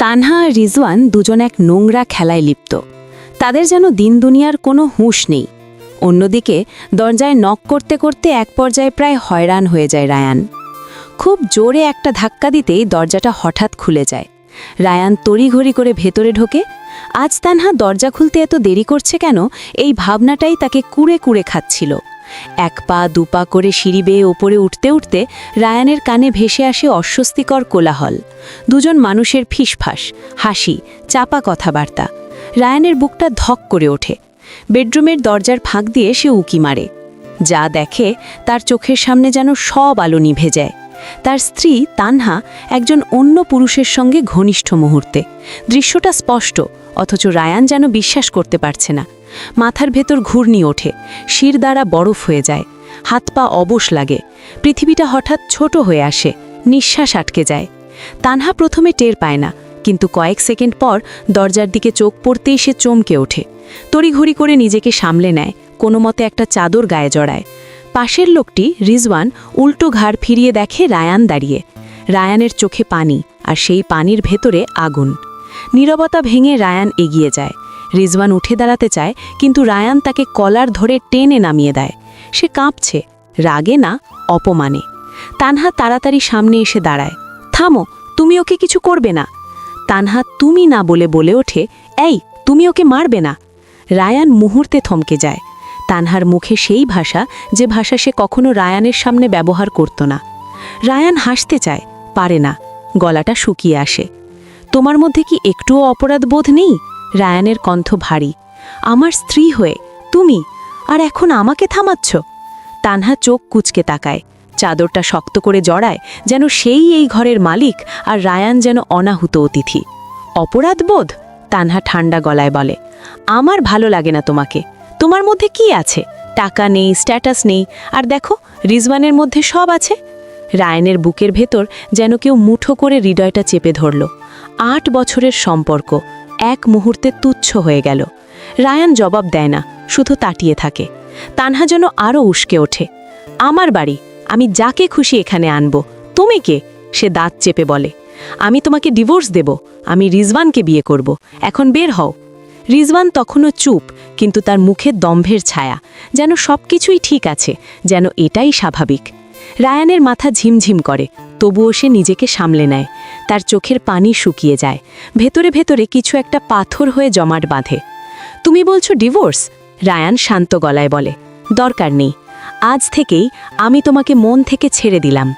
তানহা আর রিজওয়ান দুজন এক নোংরা খেলায় লিপ্ত। তাদের যেন দিন দুনিয়ার কোনো হুঁশ নেই। অন্যদিকে দরজায় নক করতে করতে এক পর্যায়ে প্রায় হয়রান হয়ে যায় রায়ান। খুব জোরে একটা ধাক্কা দিতেই দরজাটা হঠাৎ খুলে যায়। রায়ান তড়িঘড়ি করে ভেতরে ঢোকে। আজ তানহা দরজা খুলতে এত দেরি করছে কেন, এই ভাবনাটাই তাকে কুড়ে কুড়ে খাচ্ছিল। এক পা দুপা করে সিঁড়ি বেয়ে ওপরে উঠতে উঠতে রায়ানের কানে ভেসে আসে অস্বস্তিকর কোলাহল। দুজন মানুষের ফিসফাস, হাসি, চাপা কথাবার্তা। রায়ানের বুকটা ধক করে ওঠে। বেডরুমের দরজার ফাঁক দিয়ে সে উকি মারে। যা দেখে তার চোখের সামনে যেন সব আলো নিভে যায়। তার স্ত্রী তানহা একজন অন্য পুরুষের সঙ্গে ঘনিষ্ঠ মুহূর্তে। দৃশ্যটা স্পষ্ট, অথচ রায়ান যেন বিশ্বাস করতে পারছে না। মাথার ভেতর ঘূর্ণি ওঠে, শির দ্বারা বরফ হয়ে যায়, হাত পা অবশ লাগে। পৃথিবীটা হঠাৎ ছোট হয়ে আসে, নিঃশ্বাস আটকে যায়। তানহা প্রথমে টের পায় না, কিন্তু কয়েক সেকেন্ড পর দরজার দিকে চোখ পড়তেই সে চমকে ওঠে। তড়িঘড়ি করে নিজেকে সামলে নেয়, কোনো মতে একটা চাদর গায়ে জড়ায়। পাশের লোকটি রিজওয়ান উল্টো ঘাড় ফিরিয়ে দেখে রায়ান দাঁড়িয়ে। রায়ানের চোখে পানি, আর সেই পানির ভেতরে আগুন। নীরবতা ভেঙে রায়ান এগিয়ে যায়। রিজওয়ান উঠে দাঁড়াতে চায়, কিন্তু রায়ান তাকে কলার ধরে টেনে নামিয়ে দেয়। সে কাঁপছে, রাগে না, অপমানে। তানহা তাড়াতাড়ি সামনে এসে দাঁড়ায়। থামো, তুমি ওকে কিছু করবে না। তানহা তুমি না বলে বলে ওঠে, এই তুমি ওকে মারবে না। রায়ান মুহূর্তে থমকে যায়। তানহার মুখে সেই ভাষা, যে ভাষা সে কখনো রায়ানের সামনে ব্যবহার করত না। রায়ান হাসতে চায়, পারে না, গলাটা শুকিয়ে আসে। তোমার মধ্যে কি একটুও অপরাধ বোধ নেই? রায়ানের কণ্ঠ ভারী। আমার স্ত্রী হয়ে তুমি, আর এখন আমাকে থামাচ্ছ? তানহা চোখ কুঁচকে তাকায়, চাদরটা শক্ত করে জড়ায়, যেন সেই এই ঘরের মালিক আর রায়ান যেন অনাহুত অতিথি। অপরাধ বোধ? তানহা ঠান্ডা গলায় বলে, আমার ভালো লাগে না তোমাকে। তোমার মধ্যে কি আছে? টাকা নেই, স্ট্যাটাস নেই, আর দেখো রিজওয়ানের মধ্যে সব আছে। রায়ানের বুকের ভেতর যেন কেউ মুঠো করে হৃদয়টা চেপে ধরল। 8 বছরের সম্পর্ক এক মুহূর্তে তুচ্ছ হয়ে গেল। রায়ান জবাব দেয় না, শুধু তাটিয়ে থাকে। তানহা যেন আরও উস্কে ওঠে। আমার বাড়ি, আমি যাকে খুশি এখানে আনব। তুমি কে? সে দাঁত চেপে বলে, আমি তোমাকে ডিভোর্স দেব, আমি রিজওয়ানকে বিয়ে করব, এখন বের হও। রিজওয়ান তখনও চুপ, কিন্তু তার মুখে দম্ভের ছায়া, যেন সব কিছুই ঠিক আছে, যেন এটাই স্বাভাবিক। রায়ানের মাথা ঝিমঝিম করে, তবুও সে নিজেকে সামলে নেয়। তার চোখের পানি শুকিয়ে যায়, ভেতরে ভেতরে কিছু একটা পাথর হয়ে জমাট বাঁধে। তুমি বলছো ডিভোর্স? রায়ান শান্ত গলায় বলে, দরকার নেই, আজ থেকেই আমি তোমাকে মন থেকে ছেড়ে দিলাম।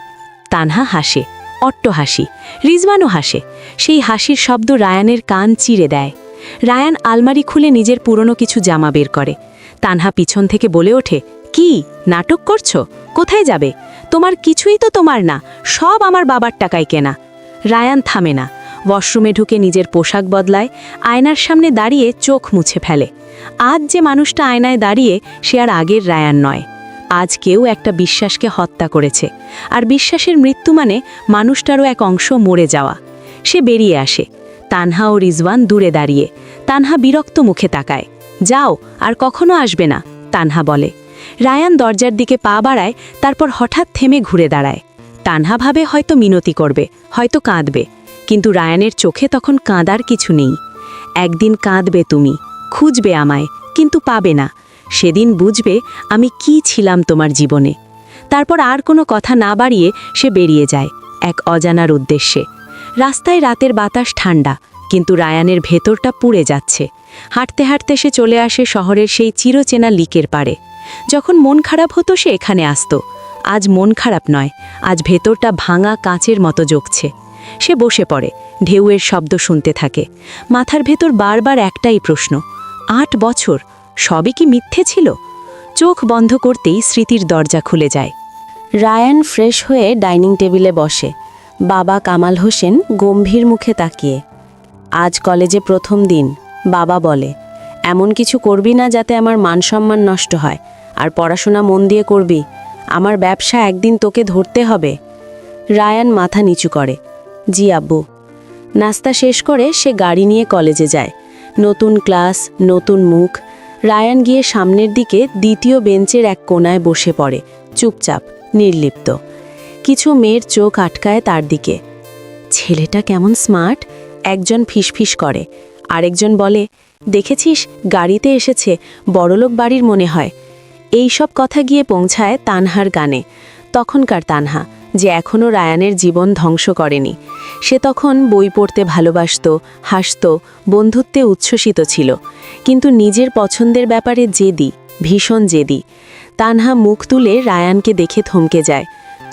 তানহা হাসে, অট্ট হাসি। রিজওয়ানও হাসে। সেই হাসির শব্দ রায়ানের কান চিরে দেয়। রায়ান আলমারি খুলে নিজের পুরনো কিছু জামা বের করে। তানহা পিছন থেকে বলে ওঠে, কি নাটক করছো? কোথায় যাবে? তোমার কিছুই তো তোমার না, সব আমার বাবার টাকায় কেনা। রায়ান থামে না, ওয়াশরুমে ঢুকে নিজের পোশাক বদলায়, আয়নার সামনে দাঁড়িয়ে চোখ মুছে ফেলে। আজ যে মানুষটা আয়নায় দাঁড়িয়ে, সে আর আগের রায়ান নয়। আজ কেউ একটা বিশ্বাসকে হত্যা করেছে, আর বিশ্বাসের মৃত্যু মানে মানুষটারও এক অংশ মরে যাওয়া। সে বেরিয়ে আসে। তানহা ও রিজওয়ান দূরে দাঁড়িয়ে। তানহা বিরক্ত মুখে তাকায়। যাও, আর কখনো আসবে না, তানহা বলে। রায়ান দরজার দিকে পা বাড়ায়, তারপর হঠাৎ থেমে ঘুরে দাঁড়ায়। তানহা ভাবে হয়তো মিনতি করবে, হয়তো কাঁদবে, কিন্তু রায়ানের চোখে তখন কাঁদার কিছু নেই। একদিন কাঁদবে তুমি, খুঁজবে আমায়, কিন্তু পাবে না। সেদিন বুঝবে আমি কি ছিলাম তোমার জীবনে। তারপর আর কোনো কথা না বাড়িয়ে সে বেরিয়ে যায় এক অজানার উদ্দেশ্যে। রাস্তায় রাতের বাতাস ঠান্ডা, কিন্তু রায়ানের ভেতরটা পুড়ে যাচ্ছে। হাঁটতে হাঁটতে সে চলে আসে শহরের সেই চিরচেনা লিকের পাড়ে। যখন মন খারাপ হতো সে এখানে আসতো। আজ মন খারাপ নয়, আজ ভেতরটা ভাঙা কাঁচের মতো জ্বলছে। সে বসে পড়ে, ঢেউয়ের শব্দ শুনতে থাকে। মাথার ভেতর বারবার একটাই প্রশ্ন, 8 বছর সবই কি মিথ্যে ছিল? চোখ বন্ধ করতেই স্মৃতির দরজা খুলে যায়। রায়ান ফ্রেশ হয়ে ডাইনিং টেবিলে বসে। বাবা কামাল হোসেন গম্ভীর মুখে তাকিয়ে। আজ কলেজে প্রথম দিন। বাবা বলে, এমন কিছু করবি না যাতে আমার মানসম্মান নষ্ট হয়, আর পড়াশোনা মন দিয়ে করবি। আমার ব্যবসা একদিন তোকে ধরতে হবে। রায়ান মাথা নিচু করে, জি আব্বু। নাস্তা শেষ করে সে গাড়ি নিয়ে কলেজে যায়। নতুন ক্লাস, নতুন মুখ। রায়ান গিয়ে সামনের দিকে দ্বিতীয় বেঞ্চের এক কোণায় বসে পড়ে, চুপচাপ, নির্লিপ্ত। কিছু মেয়ের চোখ আটকায় তার দিকে। ছেলেটা কেমন স্মার্ট, একজন ফিসফিস করে, আরেকজন বলে, দেখেছিস গাড়িতে এসেছে, বড়লোক বাড়ির মনে হয়। এই সব কথা গিয়ে পৌঁছায় তানহার গানে। তখনকার তানহা, যে এখনও রায়ানের জীবন ধ্বংস করেনি। সে তখন বই পড়তে ভালোবাসত, হাসত, বন্ধুত্বে উচ্ছ্বসিত ছিল, কিন্তু নিজের পছন্দের ব্যাপারে জেদি, ভীষণ জেদি। তানহা মুখ তুলে রায়ানকে দেখে থমকে যায়,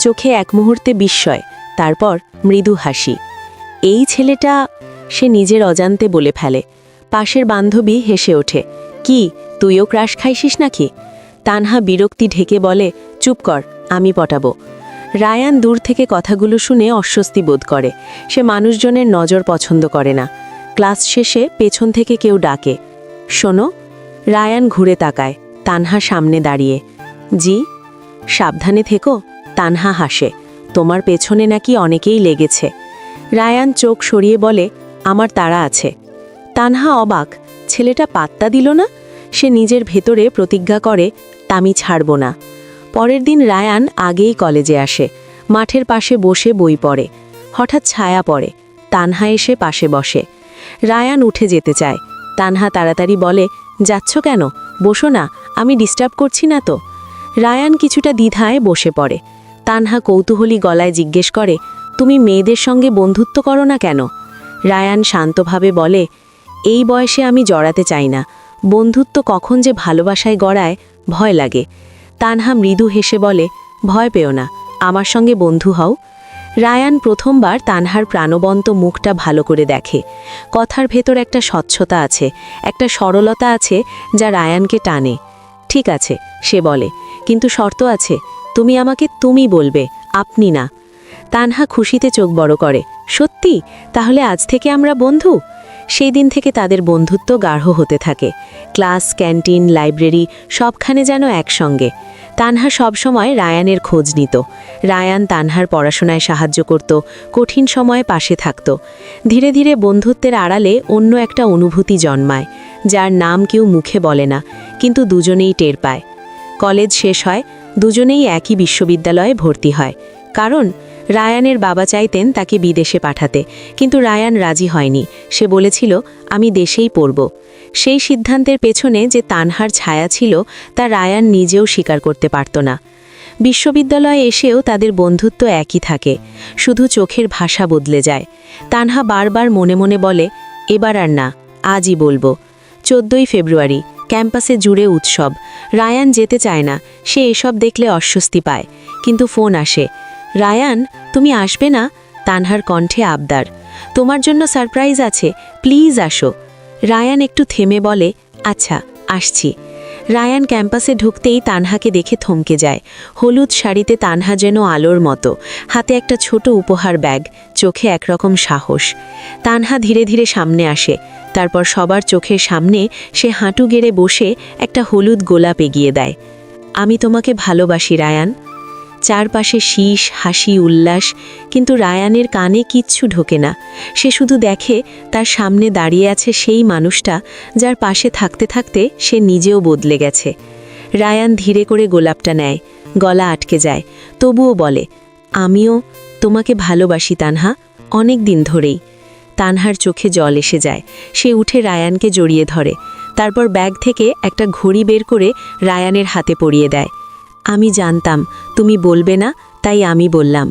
চোখে এক মুহূর্তে বিস্ময়, তারপর মৃদু হাসি। এই ছেলেটা, সে নিজের অজান্তে বলে ফেলে। পাশের বান্ধবী হেসে ওঠে, কি তুইও ক্রাশ খাইছিস নাকি? তানহা বিরক্তি ঢেকে বলে, চুপ কর, আমি পটাবো। রায়ান দূর থেকে কথাগুলো শুনে অস্বস্তি বোধ করে। সে মানুষজনের নজর পছন্দ করে না। ক্লাস শেষে পেছন থেকে কেউ ডাকে, শোনো। রায়ান ঘুরে তাকায়, তানহা সামনে দাঁড়িয়ে। জি। সাবধানে থেকো। তানহা হাসে, তোমার পেছনে নাকি অনেকেই লেগেছে। রায়ান চোখ সরিয়ে বলে, আমার তাড়া আছে। তানহা অবাক, ছেলেটা পাত্তা দিল না। সে নিজের ভেতরে প্রতিজ্ঞা করে, আমি ছাড়ব না। পরের দিন রায়ান আগেই কলেজে আসে, মাঠের পাশে বসে বই পড়ে। হঠাৎ ছায়া পড়ে, তানহা এসে পাশে বসে। রায়ান উঠে যেতে চায়, তানহা তাড়াতাড়ি বলে, যাচ্ছ কেন? বসো না, আমি ডিস্টার্ব করছি না তো। রায়ান কিছুটা দ্বিধায় বসে পড়ে। তানহা কৌতূহলী গলায় জিজ্ঞেস করে, তুমি মেয়েদের সঙ্গে বন্ধুত্ব করো না কেন? রায়ান শান্তভাবে বলে, এই বয়সে আমি জড়াতে চাই না। বন্ধুত্ব কখন যে ভালোবাসায় গড়ায়, ভয় লাগে। তানহা মৃদু হেসে বলে, ভয় পেও না, আমার সঙ্গে বন্ধু হও। রায়ান প্রথমবার তানহার প্রাণবন্ত মুখটা ভালো করে দেখে। কথার ভেতর একটা স্বচ্ছতা আছে, একটা সরলতা আছে, যা রায়ানকে টানে। ঠিক আছে, সে বলে, কিন্তু শর্ত আছে, তুমি আমাকে তুমি বলবে, আপনি না। তানহা খুশিতে চোখ বড় করে, সত্যি? তাহলে আজ থেকে আমরা বন্ধু? সেই দিন থেকে তাদের বন্ধুত্ব গাঢ় হতে থাকে। ক্লাস, ক্যান্টিন, লাইব্রেরি সবখানে যেন একসঙ্গে। তানহা সবসময় রায়ানের খোঁজ নিত। রায়ান তানহার পড়াশোনায় সাহায্য করত, কঠিন সময়ে পাশে থাকত। ধীরে ধীরে বন্ধুত্বের আড়ালে অন্য একটা অনুভূতি জন্মায়, যার নাম কেউ মুখে বলে না, কিন্তু দুজনেই টের পায়। কলেজ শেষ হয়, দুজনেই একই বিশ্ববিদ্যালয়ে ভর্তি হয়। কারণ রায়ানের বাবা চাইতেন তাকে বিদেশে পাঠাতে, কিন্তু রায়ান রাজি হয়নি। সে বলেছিল, আমি দেশেই পড়ব। সেই সিদ্ধান্তের পেছনে যে তানহার ছায়া ছিল, তা রায়ান নিজেও স্বীকার করতে পারত না। বিশ্ববিদ্যালয়ে এসেও তাদের বন্ধুত্ব একই থাকে, শুধু চোখের ভাষা বদলে যায়। তানহা বারবার মনে মনে বলে, এবার আর না, আজই বলবো। 14ই ফেব্রুয়ারি, ক্যাম্পাসে জুড়ে উৎসব। রায়ান যেতে চায় না, সে এসব দেখলে অস্বস্তি পায়। কিন্তু ফোন আসে, রায়ান তুমি আসবে না? তানহার কণ্ঠে আবদার, তোমার জন্য সারপ্রাইজ আছে, প্লিজ আসো। রায়ান একটু থেমে বলে, আচ্ছা আসছি। রায়ান ক্যাম্পাসে ঢুকতেই তানহাকে দেখে থমকে যায়। হলুদ শাড়িতে তানহা যেন আলোর মতো, হাতে একটা ছোট উপহার ব্যাগ, চোখে একরকম সাহস। তানহা ধীরে ধীরে সামনে আসে, তারপর সবার চোখের সামনে সে হাঁটু গেড়ে বসে একটা হলুদ গোলাপ এগিয়ে দেয়। আমি তোমাকে ভালোবাসি রায়ান। চারপাশে শীষ, হাসি, উল্লাস, কিন্তু রায়ানের কানে কিচ্ছু ঢোকে না। সে শুধু দেখে তার সামনে দাঁড়িয়ে আছে সেই মানুষটা, যার পাশে থাকতে থাকতে সে নিজেও বদলে গেছে। রায়ান ধীরে করে গোলাপটা নেয়, গলা আটকে যায়, তবুও বলে, আমিও তোমাকে ভালোবাসি তানহা, অনেক দিন ধরেই। তানহার চোখে জল এসে যায়। সে উঠে রায়ানকে জড়িয়ে ধরে, তারপর ব্যাগ থেকে একটা ঘড়ি বের করে রায়ানের হাতে পরিয়ে দেয়। আমি জানতাম তুমি বলবে না, তাই আমি বললাম।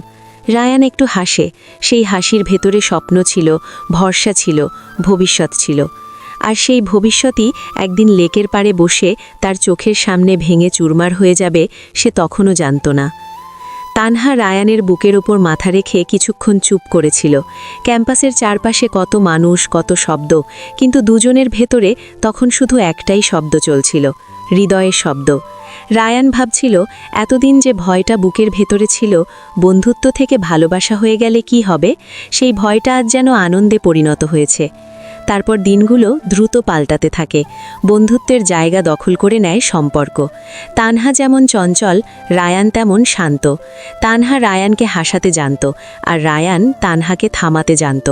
রায়ান একটু হাসে, সেই হাসির ভেতরে স্বপ্ন ছিল, ভরসা ছিল, ভবিষ্যৎ ছিল। আর সেই ভবিষ্যৎই একদিন লেকের পাড়ে বসে তার চোখের সামনে ভেঙে চুরমার হয়ে যাবে, সে তখনও জানত না। তানহা রায়ানের বুকের ওপর মাথা রেখে কিছুক্ষণ চুপ করেছিল। ক্যাম্পাসের চারপাশে কত মানুষ, কত শব্দ, কিন্তু দুজনের ভেতরে তখন শুধু একটাই শব্দ চলছিল, হৃদয়ের শব্দ। রায়ান ভাবছিল, এতদিন যে ভয়টা বুকের ভেতরে ছিল, বন্ধুত্ব থেকে ভালোবাসা হয়ে গেলে কি হবে, সেই ভয়টা আজ যেন আনন্দে পরিণত হয়েছে। তারপর দিনগুলো দ্রুত পাল্টাতে থাকে, বন্ধুত্বের জায়গা দখল করে নেয় সম্পর্ক। তানহা যেমন চঞ্চল, রায়ান তেমন শান্ত। তানহা রায়ানকে হাসাতে জানত, আর রায়ান তানহাকে থামাতে জানত।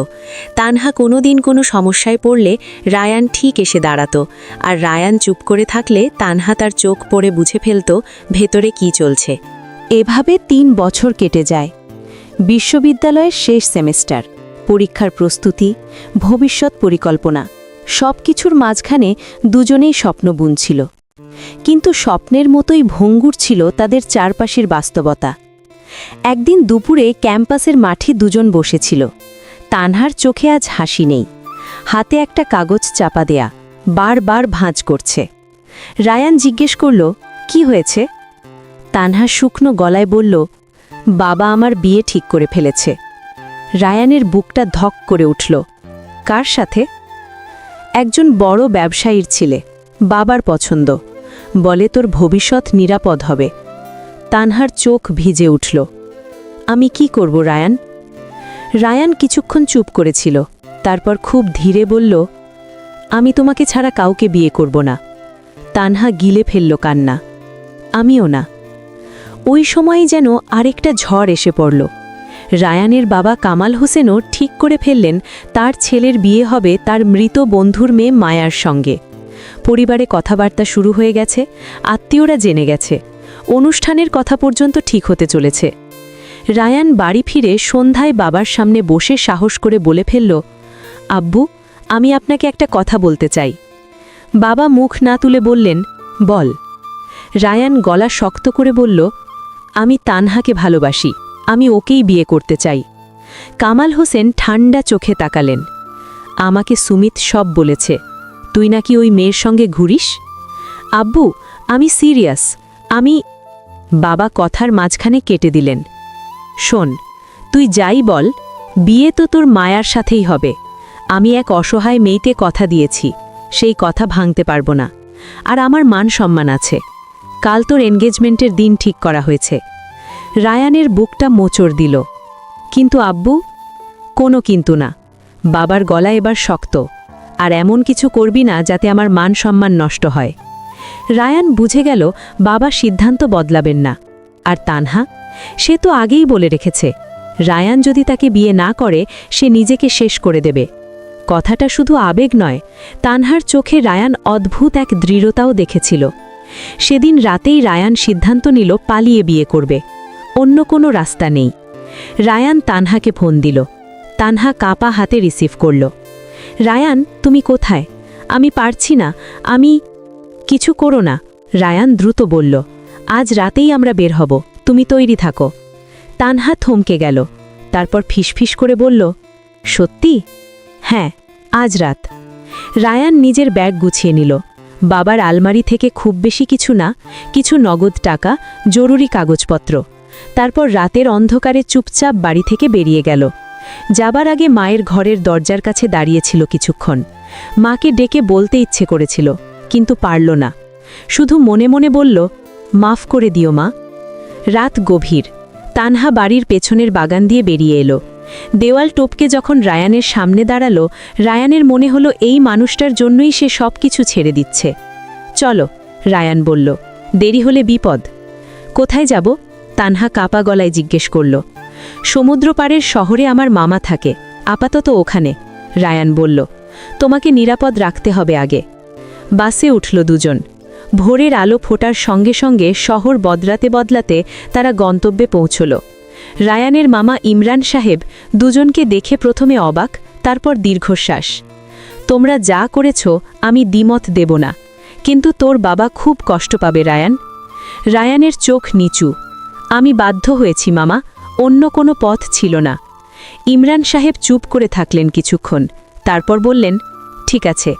তানহা কোনোদিন কোনো সমস্যায় পড়লে রায়ান ঠিক এসে দাঁড়াতো, আর রায়ান চুপ করে থাকলে তানহা তার চোখ পড়ে বুঝে ফেলত ভেতরে কি চলছে। এভাবে 3 বছর কেটে যায়। বিশ্ববিদ্যালয়ের শেষ সেমেস্টার, পরীক্ষার প্রস্তুতি, ভবিষ্যৎ পরিকল্পনা সব কিছুর মাঝখানে দুজনেই স্বপ্ন বুনছিল। কিন্তু স্বপ্নের মতোই ভঙ্গুর ছিল তাদের চারপাশের বাস্তবতা। একদিন দুপুরে ক্যাম্পাসের মাঠে দুজন বসেছিল। তানহার চোখে আজ হাসি নেই, হাতে একটা কাগজ চাপা দেয়া, বারবার ভাঁজ করছে। রায়ান জিজ্ঞেস করল, কি হয়েছে? তানহা শুকনো গলায় বলল, বাবা আমার বিয়ে ঠিক করে ফেলেছে। রায়ানের বুকটা ধক করে উঠল। কার সাথে? একজন বড় ব্যবসায়ীর ছেলে, বাবার পছন্দ, বলে তোর ভবিষ্যৎ নিরাপদ হবে। তানহার চোখ ভিজে উঠল। আমি কি করব রায়ান? রায়ান কিছুক্ষণ চুপ করেছিল, তারপর খুব ধীরে বলল, আমি তোমাকে ছাড়া কাউকে বিয়ে করব না। তানহা গিলে ফেলল কান্না। আমিও না। ওই সময়ই যেন আরেকটা ঝড় এসে পড়ল। রায়ানের বাবা কামাল হোসেনও ঠিক করে ফেললেন তার ছেলের বিয়ে হবে তার মৃত বন্ধুর মেয়ে মায়ার সঙ্গে। পরিবারে কথাবার্তা শুরু হয়ে গেছে, আত্মীয়রা জেনে গেছে, অনুষ্ঠানের কথা পর্যন্ত ঠিক হতে চলেছে। রায়ান বাড়ি ফিরে সন্ধ্যায় বাবার সামনে বসে সাহস করে বলে ফেলল, আব্বু, আমি আপনাকে একটা কথা বলতে চাই। বাবা মুখ না তুলে বললেন, বল। রায়ান গলা শক্ত করে বলল, আমি তানহাকে ভালোবাসি, আমি ওকেই বিয়ে করতে চাই। কামাল হোসেন ঠান্ডা চোখে তাকালেন। আমাকে সুমিত সব বলেছে, তুই নাকি ওই মেয়ের সঙ্গে ঘুরিস। আব্বু, আমি সিরিয়াস, আমি। বাবা কথার মাঝখানে কেটে দিলেন। শোন, তুই যাই বল, বিয়ে তো তোর মায়ার সাথেই হবে। আমি এক অসহায় মেয়েতে কথা দিয়েছি, সেই কথা ভাঙতে পারবো না। আর আমার মান সম্মান আছে। কাল তোর এনগেজমেন্টের দিন ঠিক করা হয়েছে। রায়ানের বুকটা মোচড় দিল। কিন্তু আব্বু? কোনো কিন্তু না। বাবার গলা এবার শক্ত। আর এমন কিছু করবি না যাতে আমার মান সম্মান নষ্ট হয়। রায়ান বুঝে গেল বাবা সিদ্ধান্ত বদলাবেন না। আর তানহা? সে তো আগেই বলে রেখেছে, রায়ান যদি তাকে বিয়ে না করে সে নিজেকে শেষ করে দেবে। কথাটা শুধু আবেগ নয়, তানহার চোখে রায়ান অদ্ভুত এক দৃঢ়তাও দেখেছিল। সেদিন রাতেই রায়ান সিদ্ধান্ত নিল পালিয়ে বিয়ে করবে। অন্য কোনো রাস্তা নেই। রায়ান তানহাকে ফোন দিল। তানহা কাঁপা হাতে রিসিভ করল। রায়ান, তুমি কোথায়? আমি পারছি না, আমি। কিছু করো না, রায়ান দ্রুত বলল। আজ রাতেই আমরা বের হব, তুমি তৈরি থাকো। তানহা থমকে গেল, তারপর ফিসফিস করে বলল, সত্যি? হ্যাঁ, আজ রাত। রায়ান নিজের ব্যাগ গুছিয়ে নিল। বাবার আলমারি থেকে খুব বেশি কিছু না, কিছু নগদ টাকা, জরুরি কাগজপত্র। তারপর রাতের অন্ধকারে চুপচাপ বাড়ি থেকে বেরিয়ে গেল। যাবার আগে মায়ের ঘরের দরজার কাছে দাঁড়িয়েছিল কিছুক্ষণ। মাকে ডেকে বলতে ইচ্ছে করেছিল, কিন্তু পারল না। শুধু মনে মনে বলল, মাফ করে দিও মা। রাত গভীর। তানহা বাড়ির পেছনের বাগান দিয়ে বেরিয়ে এলো। দেওয়াল টপকে যখন রায়ানের সামনে দাঁড়ালো, রায়ানের মনে হলো এই মানুষটার জন্যই সে সব কিছু ছেড়ে দিচ্ছে। চলো, রায়ান বলল, দেরি হলে বিপদ। কোথায় যাব? তানহা কাপা গলায় জিজ্ঞেস করল। সমুদ্র পাড়ের শহরে আমার মামা থাকে, আপাতত ওখানে। রায়ান বলল, তোমাকে নিরাপদ রাখতে হবে আগে। বাসে উঠল দুজন। ভোরের আলো ফোটার সঙ্গে সঙ্গে শহর বদলাতে বদলাতে তারা গন্তব্যে পৌঁছল। রায়ানের মামা ইমরান সাহেব দুজনকে দেখে প্রথমে অবাক, তারপর দীর্ঘশ্বাস। তোমরা যা করেছ আমি দ্বিমত দেব না, কিন্তু তোর বাবা খুব কষ্ট পাবে রায়ান। রায়ানের চোখ নিচু। আমি বাধ্য হয়েছি মামা, অন্য কোনো পথ ছিল না। ইমরান সাহেব চুপ করে থাকলেন কিছুক্ষণ, তারপর বললেন, ঠিক আছে,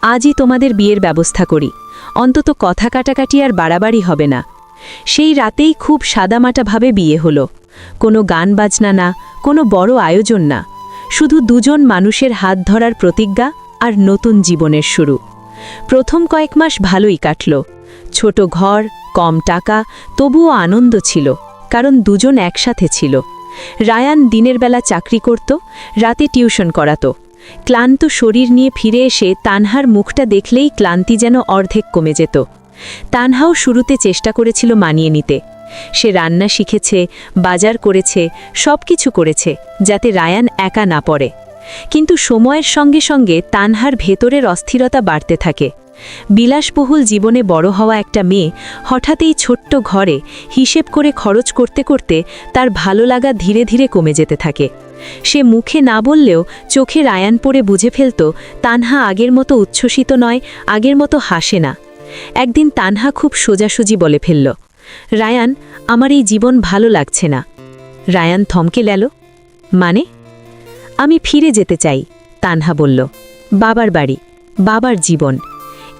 আজই তোমাদের বিয়ের ব্যবস্থা করি। অন্তত কথা কাটাকাটি আর বাড়াবাড়ি হবে না। সেই রাতেই খুব সাদামাটাভাবে বিয়ে হলো। কোনো গান বাজনা না, কোনো বড় আয়োজন না, শুধু দুজন মানুষের হাত ধরার প্রতিজ্ঞা আর নতুন জীবনের শুরু। প্রথম কয়েক মাস ভালোই কাটল। ছোট ঘর, কম টাকা, তবুও আনন্দ ছিল, কারণ দুজন একসাথে ছিল। রায়ান দিনের বেলা চাকরি করত, রাতে টিউশন করাতো। ক্লান্ত শরীর নিয়ে ফিরে এসে তানহার মুখটা দেখলেই ক্লান্তি যেন অর্ধেক কমে যেত। তানহাও শুরুতে চেষ্টা করেছিল মানিয়ে নিতে। সে রান্না শিখেছে, বাজার করেছে, সব কিছু করেছে যাতে রায়ান একা না পড়ে। কিন্তু সময়ের সঙ্গে সঙ্গে তানহার ভেতরের অস্থিরতা বাড়তে থাকে। বিলাসবহুল জীবনে বড় হওয়া একটা মেয়ে হঠাৎ এই ছোট্ট ঘরে হিসেব করে খরচ করতে করতে তার ভালো লাগা ধীরে ধীরে কমে যেতে থাকে। সে মুখে না বললেও চোখে রায়ান পড়ে বুঝে ফেলত তানহা আগের মতো উচ্ছ্বসিত নয়, আগের মতো হাসে না। একদিন তানহা খুব সোজাসুজি বলে ফেলল, রায়ান, আমার এই জীবন ভালো লাগছে না। রায়ান থমকে গেল। মানে? আমি ফিরে যেতে চাই, তানহা বলল। বাবার বাড়ি, বাবার জীবন।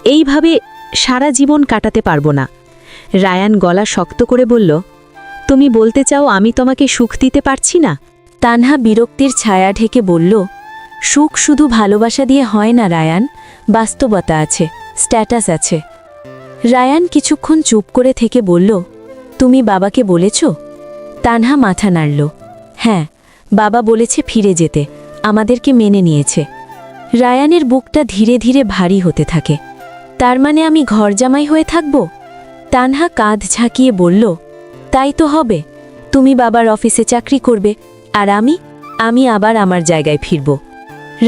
এইভাবে সারা জীবন কাটাতে পারবো না। রায়ান গলা শক্ত করে বলল, তুমি বলতে চাও আমি তোমাকে সুখ দিতে পারছি না? তানহা বিরক্তির ছায়া ঢেকে বলল, সুখ শুধু ভালোবাসা দিয়ে হয় না রায়ান, বাস্তবতা আছে, স্ট্যাটাস আছে। রায়ান কিছুক্ষণ চুপ করে থেকে বলল, তুমি বাবাকে বলেছ? তানহা মাথা নাড়ল। হ্যাঁ, বাবা বলেছে ফিরে যেতে, আমাদেরকে মেনে নিয়েছে। রায়ানের বুকটা ধীরে ধীরে ভারী হতে থাকে। তার মানে আমি ঘরজামাই হয়ে থাকব? তানহা কাঁধ ঝাঁকিয়ে বলল, তাই তো হবে। তুমি বাবার অফিসে চাকরি করবে, আর আমি আবার আমার জায়গায় ফিরব।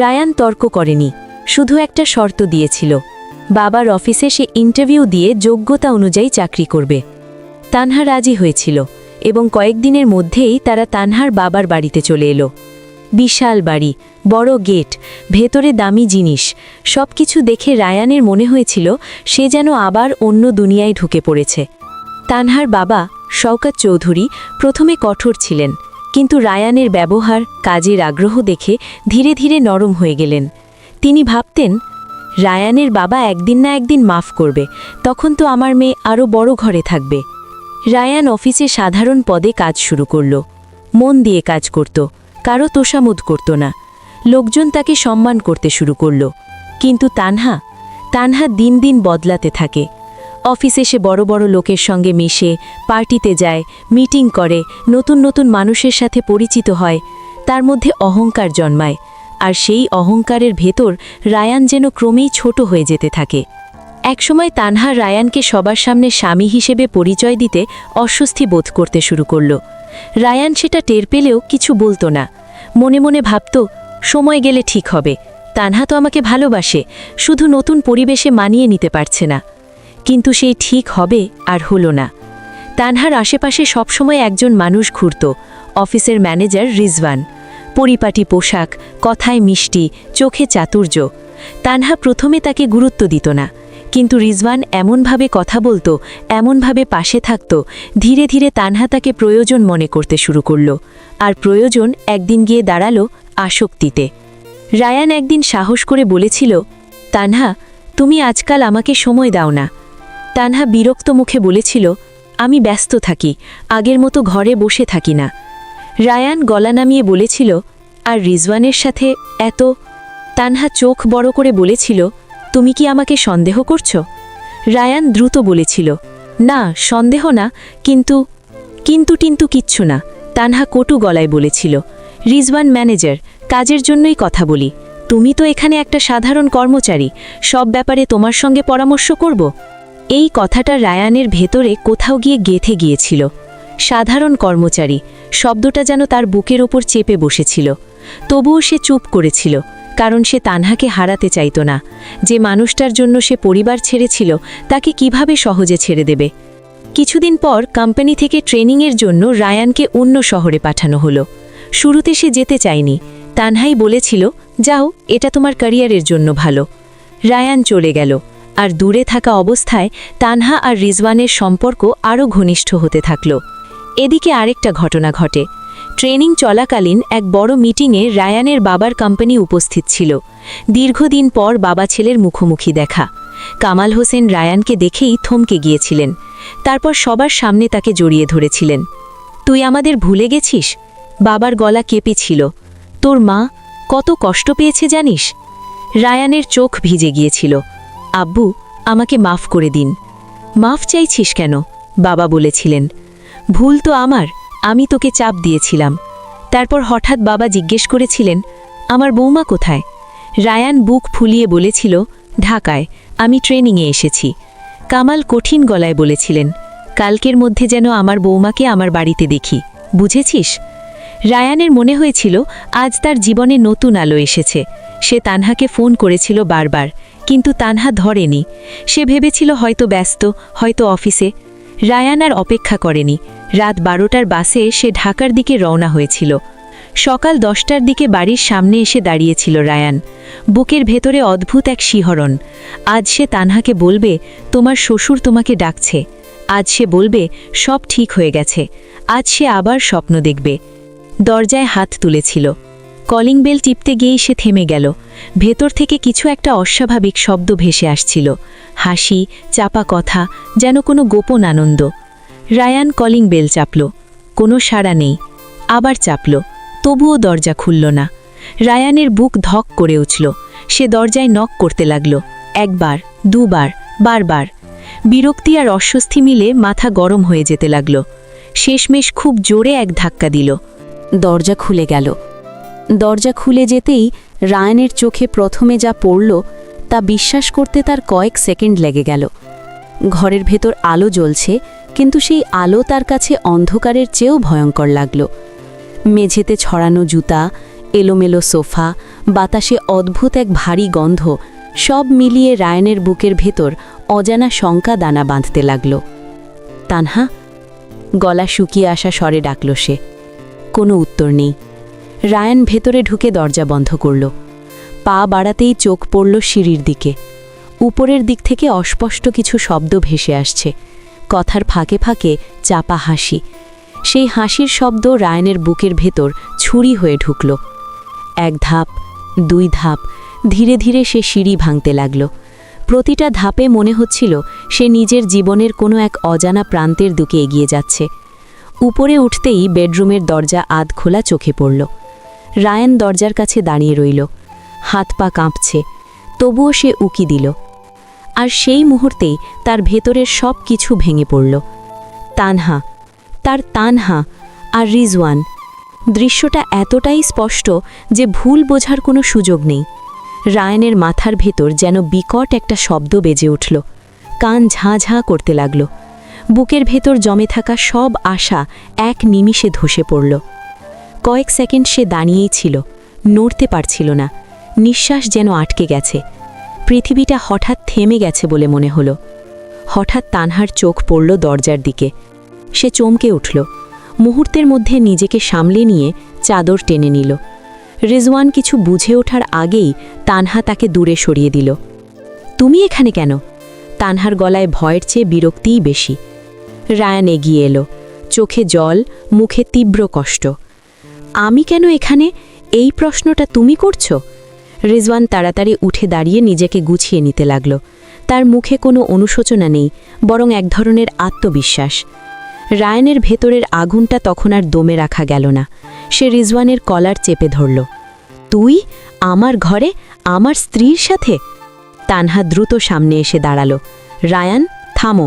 রায়ান তর্ক করেনি, শুধু একটা শর্ত দিয়েছিল, বাবার অফিসে সে ইন্টারভিউ দিয়ে যোগ্যতা অনুযায়ী চাকরি করবে। তানহা রাজি হয়েছিল এবং কয়েকদিনের মধ্যেই তারা তানহার বাবার বাড়িতে চলে এলো। বিশাল বাড়ি, বড় গেট, ভেতরে দামি জিনিস, সব কিছু দেখে রায়ানের মনে হয়েছিল সে যেন আবার অন্য দুনিয়ায় ঢুকে পড়েছে। তানহার বাবা শওকত চৌধুরী প্রথমে কঠোর ছিলেন, কিন্তু রায়ানের ব্যবহার, কাজের আগ্রহ দেখে ধীরে ধীরে নরম হয়ে গেলেন। তিনি ভাবতেন, রায়ানের বাবা একদিন না একদিন মাফ করবে, তখন তো আমার মেয়ে আরও বড় ঘরে থাকবে। রায়ান অফিসে সাধারণ পদে কাজ শুরু করল। মন দিয়ে কাজ করত, কারো তোষামোদ করত না। লোকজন তাকে সম্মান করতে শুরু করল। কিন্তু তানহা দিন দিন বদলাতে থাকে। অফিসে সে বড় বড় লোকের সঙ্গে মিশে, পার্টিতে যায়, মিটিং করে, নতুন নতুন মানুষের সাথে পরিচিত হয়। তার মধ্যে অহংকার জন্মায়, আর সেই অহংকারের ভেতর রায়ান যেন ক্রমেই ছোট হয়ে যেতে থাকে। একসময় তানহা রায়ানকে সবার সামনে স্বামী হিসেবে পরিচয় দিতে অস্বস্তি বোধ করতে শুরু করল। রায়ান সেটা টের পেলেও কিছু বলতো না। মনে মনে ভাবত, সময় গেলে ঠিক হবে, তানহা তো আমাকে ভালোবাসে, শুধু নতুন পরিবেশে মানিয়ে নিতে পারছে না। কিন্তু সেই ঠিক হবে আর হলো না। তানহার আশেপাশে সবসময় একজন মানুষ ঘুরত, অফিসের ম্যানেজার রিজওয়ান। পরিপাটি পোশাক, কথায় মিষ্টি, চোখে চাতুর্য। তানহা প্রথমে তাকে গুরুত্ব দিত না, কিন্তু রিজওয়ান এমনভাবে কথা বলতো, এমনভাবে পাশে থাকত, ধীরে ধীরে তানহা তাকে প্রয়োজন মনে করতে শুরু করল। আর প্রয়োজন একদিন গিয়ে দাঁড়ালো আসক্তিতে। রায়ান একদিন সাহস করে বলেছিল, তানহা, তুমি আজকাল আমাকে সময় দাও না। তানহা বিরক্ত মুখে বলেছিল, আমি ব্যস্ত থাকি, আগের মতো ঘরে বসে থাকি না। রায়ান গলা নামিয়ে বলেছিল, আর রিজওয়ানের সাথে এত? তানহা চোখ বড় করে বলেছিল, তুমি কি আমাকে সন্দেহ করছো? রায়ান দ্রুত বলেছিল, না, সন্দেহ না, কিন্তু কিচ্ছু না। তানহা কটু গলায় বলেছিল, রিজওয়ান ম্যানেজার, কাজের জন্যই কথা বলি। তুমি তো এখানে একটা সাধারণ কর্মচারী, সব ব্যাপারে তোমার সঙ্গে পরামর্শ করব। এই কথাটা রায়ানের ভেতরে কোথাও গিয়ে গেঁথে গিয়েছিল। সাধারণ কর্মচারী শব্দটা যেন তার বুকের ওপর চেপে বসেছিল। তবুও সে চুপ করেছিল, কারণ সে তানহাকে হারাতে চাইত না। যে মানুষটার জন্য সে পরিবার ছেড়েছিল, তাকে কিভাবে সহজে ছেড়ে দেবে? কিছুদিন পর কোম্পানি থেকে ট্রেনিংয়ের জন্য রায়ানকে অন্য শহরে পাঠানো হলো। শুরুতে সে যেতে চায়নি। তানহাই বলেছিল, যাও, এটা তোমার ক্যারিয়ারের জন্য ভালো। রায়ান চলে গেল, আর দূরে থাকা অবস্থায় তানহা আর রিজওয়ানের সম্পর্ক আরও ঘনিষ্ঠ হতে থাকল। এদিকে আরেকটা ঘটনা ঘটে। ট্রেনিং চলাকালীন এক বড় মিটিংয়ে রায়ানের বাবার কোম্পানি উপস্থিত ছিল। দীর্ঘদিন পর বাবা ছেলের মুখোমুখি দেখা। কামাল হোসেন রায়ানকে দেখেই থমকে গিয়েছিলেন। তারপর সবার সামনে তাকে জড়িয়ে ধরেছিলেন। তুই আমাদের ভুলে গেছিস? বাবার গলা কেঁপেছিল। তোর মা কত কষ্ট পেয়েছে জানিস? রায়ানের চোখ ভিজে গিয়েছিল। আব্বু, আমাকে মাফ করে দিন। মাফ চাইছিস কেন? বাবা বলেছিলেন। ভুল তো আমার, আমি তোকে চাপ দিয়েছিলাম। তারপর হঠাৎ বাবা জিজ্ঞেস করেছিলেন, আমার বৌমা কোথায়? রায়ান বুক ফুলিয়ে বলেছিল, ঢাকায়, আমি ট্রেনিংয়ে এসেছি। কামাল কঠিন গলায় বলেছিলেন, কালকের মধ্যে যেন আমার বৌমাকে আমার বাড়িতে দেখি, বুঝেছিস? রায়ানের মনে হয়েছিল আজ তার জীবনে নতুন আলো এসেছে। সে তানহাকে ফোন করেছিল বারবার, কিন্তু তানহা ধরেনি। সে ভেবেছিল হয়তো ব্যস্ত, হয়তো অফিসে। রায়ান আর অপেক্ষা করেনি। রাত 12টার বাসে সে ঢাকার দিকে রওনা হয়েছিল। সকাল 10টার দিকে বাড়ির সামনে এসে দাঁড়িয়েছিল রায়ান। বুকের ভেতরে অদ্ভুত এক শিহরণ। আজ সে তানহাকে বলবে, তোমার শ্বশুর তোমাকে ডাকছে। আজ সে বলবে, সব ঠিক হয়ে গেছে। আজ সে আবার স্বপ্ন দেখবে। দরজায় হাত তুলেছিল। কলিং বেল টিপতে গিয়েই সে থেমে গেল। ভেতর থেকে কিছু একটা অস্বাভাবিক শব্দ ভেসে আসছিল। হাসি, চাপা কথা, যেন কোনো গোপন আনন্দ। রায়ান কলিং বেল চাপল। কোনো সাড়া নেই। আবার চাপল, তবুও দরজা খুলল না। রায়ানের বুক ধক করে উঠল। সে দরজায় নক করতে লাগল। একবার, দুবার, বারবার। বিরক্তি আর অস্বস্তি মিলে মাথা গরম হয়ে যেতে লাগল। শেষমেশ খুব জোরে এক ধাক্কা দিল। দরজা খুলে গেল। দরজা খুলে যেতেই রায়ানের চোখে প্রথমে যা পড়ল তা বিশ্বাস করতে তার কয়েক সেকেন্ড লেগে গেল। ঘরের ভেতর আলো জ্বলছে, কিন্তু সেই আলো তার কাছে অন্ধকারের চেয়েও ভয়ঙ্কর লাগল। মেঝেতে ছড়ানো জুতা, এলোমেলো সোফা, বাতাসে অদ্ভুত এক ভারী গন্ধ, সব মিলিয়ে রায়ানের বুকের ভেতর অজানা শঙ্কা দানা বাঁধতে লাগল। তানহা, গলা শুকিয়ে আসা স্বরে ডাকল সে। কোনো উত্তর নেই। রায়ান ভেতরে ঢুকে দরজা বন্ধ করল। পা বাড়াতেই চোখ পড়ল সিঁড়ির দিকে। উপরের দিক থেকে অস্পষ্ট কিছু শব্দ ভেসে আসছে। কথার ফাঁকে ফাঁকে চাপা হাসি। সেই হাসির শব্দ রায়ানের বুকের ভেতর ছুরি হয়ে ঢুকল। এক ধাপ, দুই ধাপ, ধীরে ধীরে সে সিঁড়ি ভাঙতে লাগল। প্রতিটা ধাপে মনে হচ্ছিল সে নিজের জীবনের কোনো এক অজানা প্রান্তের দিকে এগিয়ে যাচ্ছে। উপরে উঠতেই বেডরুমের দরজা আধ খোলা চোখে পড়ল। রায়ান দরজার কাছে দাঁড়িয়ে রইল। হাত পা কাঁপছে, তবুও সে উকি দিল। আর সেই মুহূর্তেই তার ভেতরের সব কিছু ভেঙে পড়ল। তানহা, তার তানহা আর রিজওয়ান। দৃশ্যটা এতটাই স্পষ্ট যে ভুল বোঝার কোনো সুযোগ নেই। রায়ানের মাথার ভেতর যেন বিকট একটা শব্দ বেজে উঠল। কান ঝাঁ ঝাঁ করতে লাগল। বুকের ভেতর জমে থাকা সব আশা এক নিমিষে ধসে পড়ল। কয়েক সেকেন্ড সে দাঁড়িয়েই ছিল, নড়তে পারছিল না। নিঃশ্বাস যেন আটকে গেছে। পৃথিবীটা হঠাৎ থেমে গেছে বলে মনে হলো। হঠাৎ তানহার চোখ পড়ল দরজার দিকে। সে চমকে উঠল। মুহূর্তের মধ্যে নিজেকে সামলে নিয়ে চাদর টেনে নিল। রিজওয়ান কিছু বুঝে ওঠার আগেই তানহা তাকে দূরে সরিয়ে দিল। তুমি এখানে কেন? তানহার গলায় ভয়ের চেয়ে বিরক্তিই বেশি। রায়ান এগিয়ে এলো, চোখে জল, মুখে তীব্র কষ্ট। আমি কেন এখানে, এই প্রশ্নটা তুমি করছো? রিজওয়ান তাড়াতাড়ি উঠে দাঁড়িয়ে নিজেকে গুছিয়ে নিতে লাগল। তার মুখে কোনো অনুশোচনা নেই, বরং এক ধরনের আত্মবিশ্বাস। রায়ানের ভেতরের আগুনটা তখন আর দমে রাখা গেল না। সে রিজওয়ানের কলার চেপে ধরল। তুই আমার ঘরে আমার স্ত্রীর সাথে? তানহা দ্রুত সামনে এসে দাঁড়ালো। রায়ান, থামো,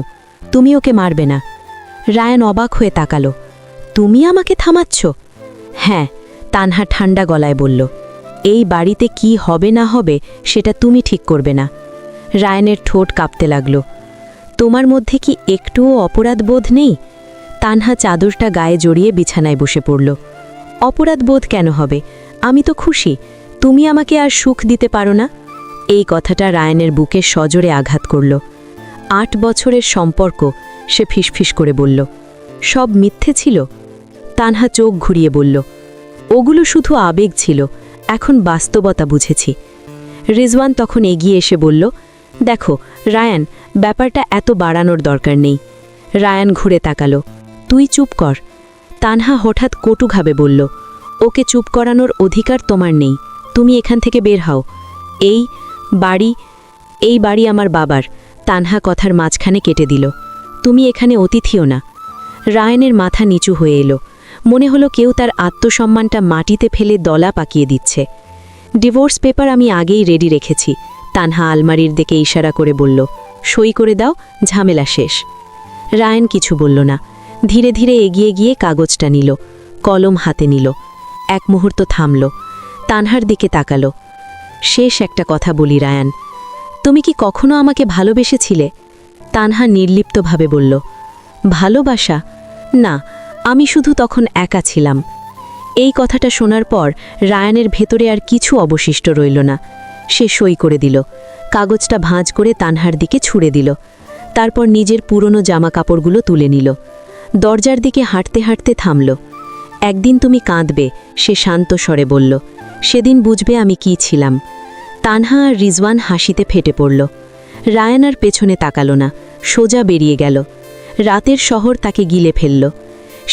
তুমি ওকে মারবে না। রায়ান অবাক হয়ে তাকালো। তুমি আমাকে থামাচ্ছ? হ্যাঁ, তানহা ঠান্ডা গলায় বলল। এই বাড়িতে কি হবে না হবে সেটা তুমি ঠিক করবে না। রায়ানের ঠোঁট কাঁপতে লাগল। তোমার মধ্যে কি একটুও অপরাধবোধ নেই? তানহা চাদরটা গায়ে জড়িয়ে বিছানায় বসে পড়ল। অপরাধবোধ কেন হবে? আমি তো খুশি। তুমি আমাকে আর সুখ দিতে পারো না। এই কথাটা রায়ানের বুকে সজোরে আঘাত করল। 8 বছরের সম্পর্ক, সে ফিসফিস করে বলল। সব মিথ্যে ছিল? তানহা চোখ ঘুরিয়ে বলল, ওগুলো শুধু আবেগ ছিল, এখন বাস্তবতা বুঝেছি। রিজওয়ান তখন এগিয়ে এসে বলল, দেখো রায়ান, ব্যাপারটা এত বাড়ানোর দরকার নেই। রায়ান ঘুরে তাকালো। তুই চুপ কর। তানহা হঠাৎ কটুভাবে বলল, ওকে চুপ করানোর অধিকার তোমার নেই। তুমি এখান থেকে বের হও। এই বাড়ি আমার বাবার। তানহা কথার মাঝখানে কেটে দিল। তুমি এখানে অতিথিও না। রায়ানের মাথা নিচু হয়ে এলো। মনে হলো কেউ তার আত্মসম্মানটা মাটিতে ফেলে দলা পাকিয়ে দিচ্ছে। ডিভোর্স পেপার আমি আগেই রেডি রেখেছি। তানহা আলমারির দিকে ইশারা করে বলল, সই করে দাও, ঝামেলা শেষ। রায়ান কিছু বলল না। ধীরে ধীরে এগিয়ে গিয়ে কাগজটা নিল, কলম হাতে নিল। এক মুহূর্ত থামল, তানহার দিকে তাকালো। শেষ একটা কথা বলি রায়ান, তুমি কি কখনো আমাকে ভালোবেসেছিলে? তানহা নির্লিপ্তভাবে বলল, ভালোবাসা? না, আমি শুধু তখন একা ছিলাম। এই কথাটা শোনার পর রায়ানের ভেতরে আর কিছু অবশিষ্ট রইল না। সে সই করে দিল, কাগজটা ভাঁজ করে তানহার দিকে ছুঁড়ে দিল। তারপর নিজের পুরনো জামা কাপড়গুলো তুলে নিল। দরজার দিকে হাঁটতে হাঁটতে থামল। একদিন তুমি কাঁদবে, সে শান্ত স্বরে বলল। সেদিন বুঝবে আমি কি ছিলাম। তানহা আর রিজওয়ান হাসিতে ফেটে পড়ল। রায়ান আর পেছনে তাকালো না, সোজা বেরিয়ে গেল। রাতের শহর তাকে গিলে ফেলল।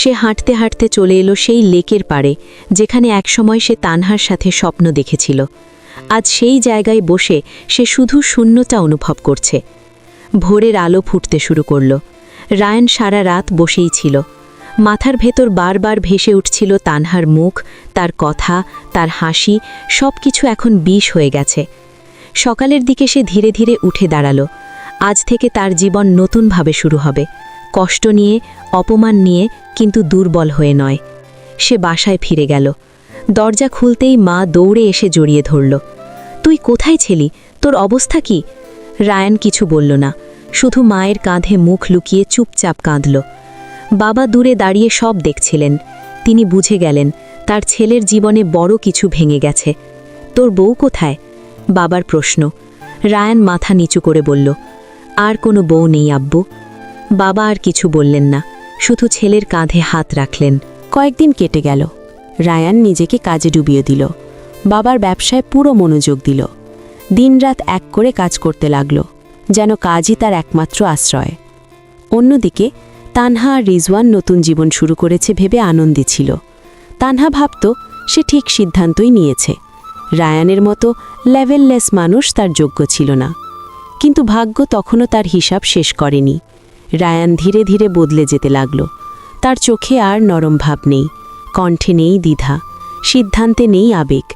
সে হাঁটতে হাঁটতে চলে এলো সেই লেকের পাড়ে, যেখানে একসময় সে তানহার সাথে স্বপ্ন দেখেছিল। আজ সেই জায়গায় বসে সে শুধু শূন্যতা অনুভব করছে। ভোরের আলো ফুটতে শুরু করল। রায়ান সারা রাত বসেই ছিল। মাথার ভেতর বারবার ভেসে উঠছিল তানহার মুখ, তার কথা, তার হাসি, সব কিছু এখন বিষ হয়ে গেছে। সকালের দিকে সে ধীরে ধীরে উঠে দাঁড়ালো। আজ থেকে তার জীবন নতুনভাবে শুরু হবে, কষ্ট নিয়ে, অপমান নিয়ে, কিন্তু দুর্বল হয়ে নয়। সে বাসায় ফিরে গেল। দরজা খুলতেই মা দৌড়ে এসে জড়িয়ে ধরল। তুই কোথায় ছিলি? তোর অবস্থা কি? রায়ান কিছু বলল না, শুধু মায়ের কাঁধে মুখ লুকিয়ে চুপচাপ কাঁদল। বাবা দূরে দাঁড়িয়ে সব দেখছিলেন। তিনি বুঝে গেলেন তার ছেলের জীবনে বড় কিছু ভেঙে গেছে। তোর বউ কোথায়? বাবার প্রশ্ন। রায়ান মাথা নিচু করে বলল, আর কোনো বউ নেই আব্বু। বাবা আর কিছু বললেন না, শুধু ছেলের কাঁধে হাত রাখলেন। কয়েকদিন কেটে গেল। রায়ান নিজেকে কাজে ডুবিয়ে দিল। বাবার ব্যবসায় পুরো মনোযোগ দিল। দিনরাত এক করে কাজ করতে লাগল, যেন কাজই তার একমাত্র আশ্রয়। অন্যদিকে তানহা আর রিজওয়ান নতুন জীবন শুরু করেছে ভেবে আনন্দে ছিল। তানহা ভাবত সে ঠিক সিদ্ধান্তই নিয়েছে। রায়ানের মতো লেভেললেস মানুষ তার যোগ্য ছিল না। কিন্তু ভাগ্য তখনও তার হিসাব শেষ করেনি। রায়ান ধীরে ধীরে বদলে যেতে লাগল। তার চোখে আর নরম ভাব নেই, কণ্ঠে নেই দ্বিধা, সিদ্ধান্তে নেই আবেগ।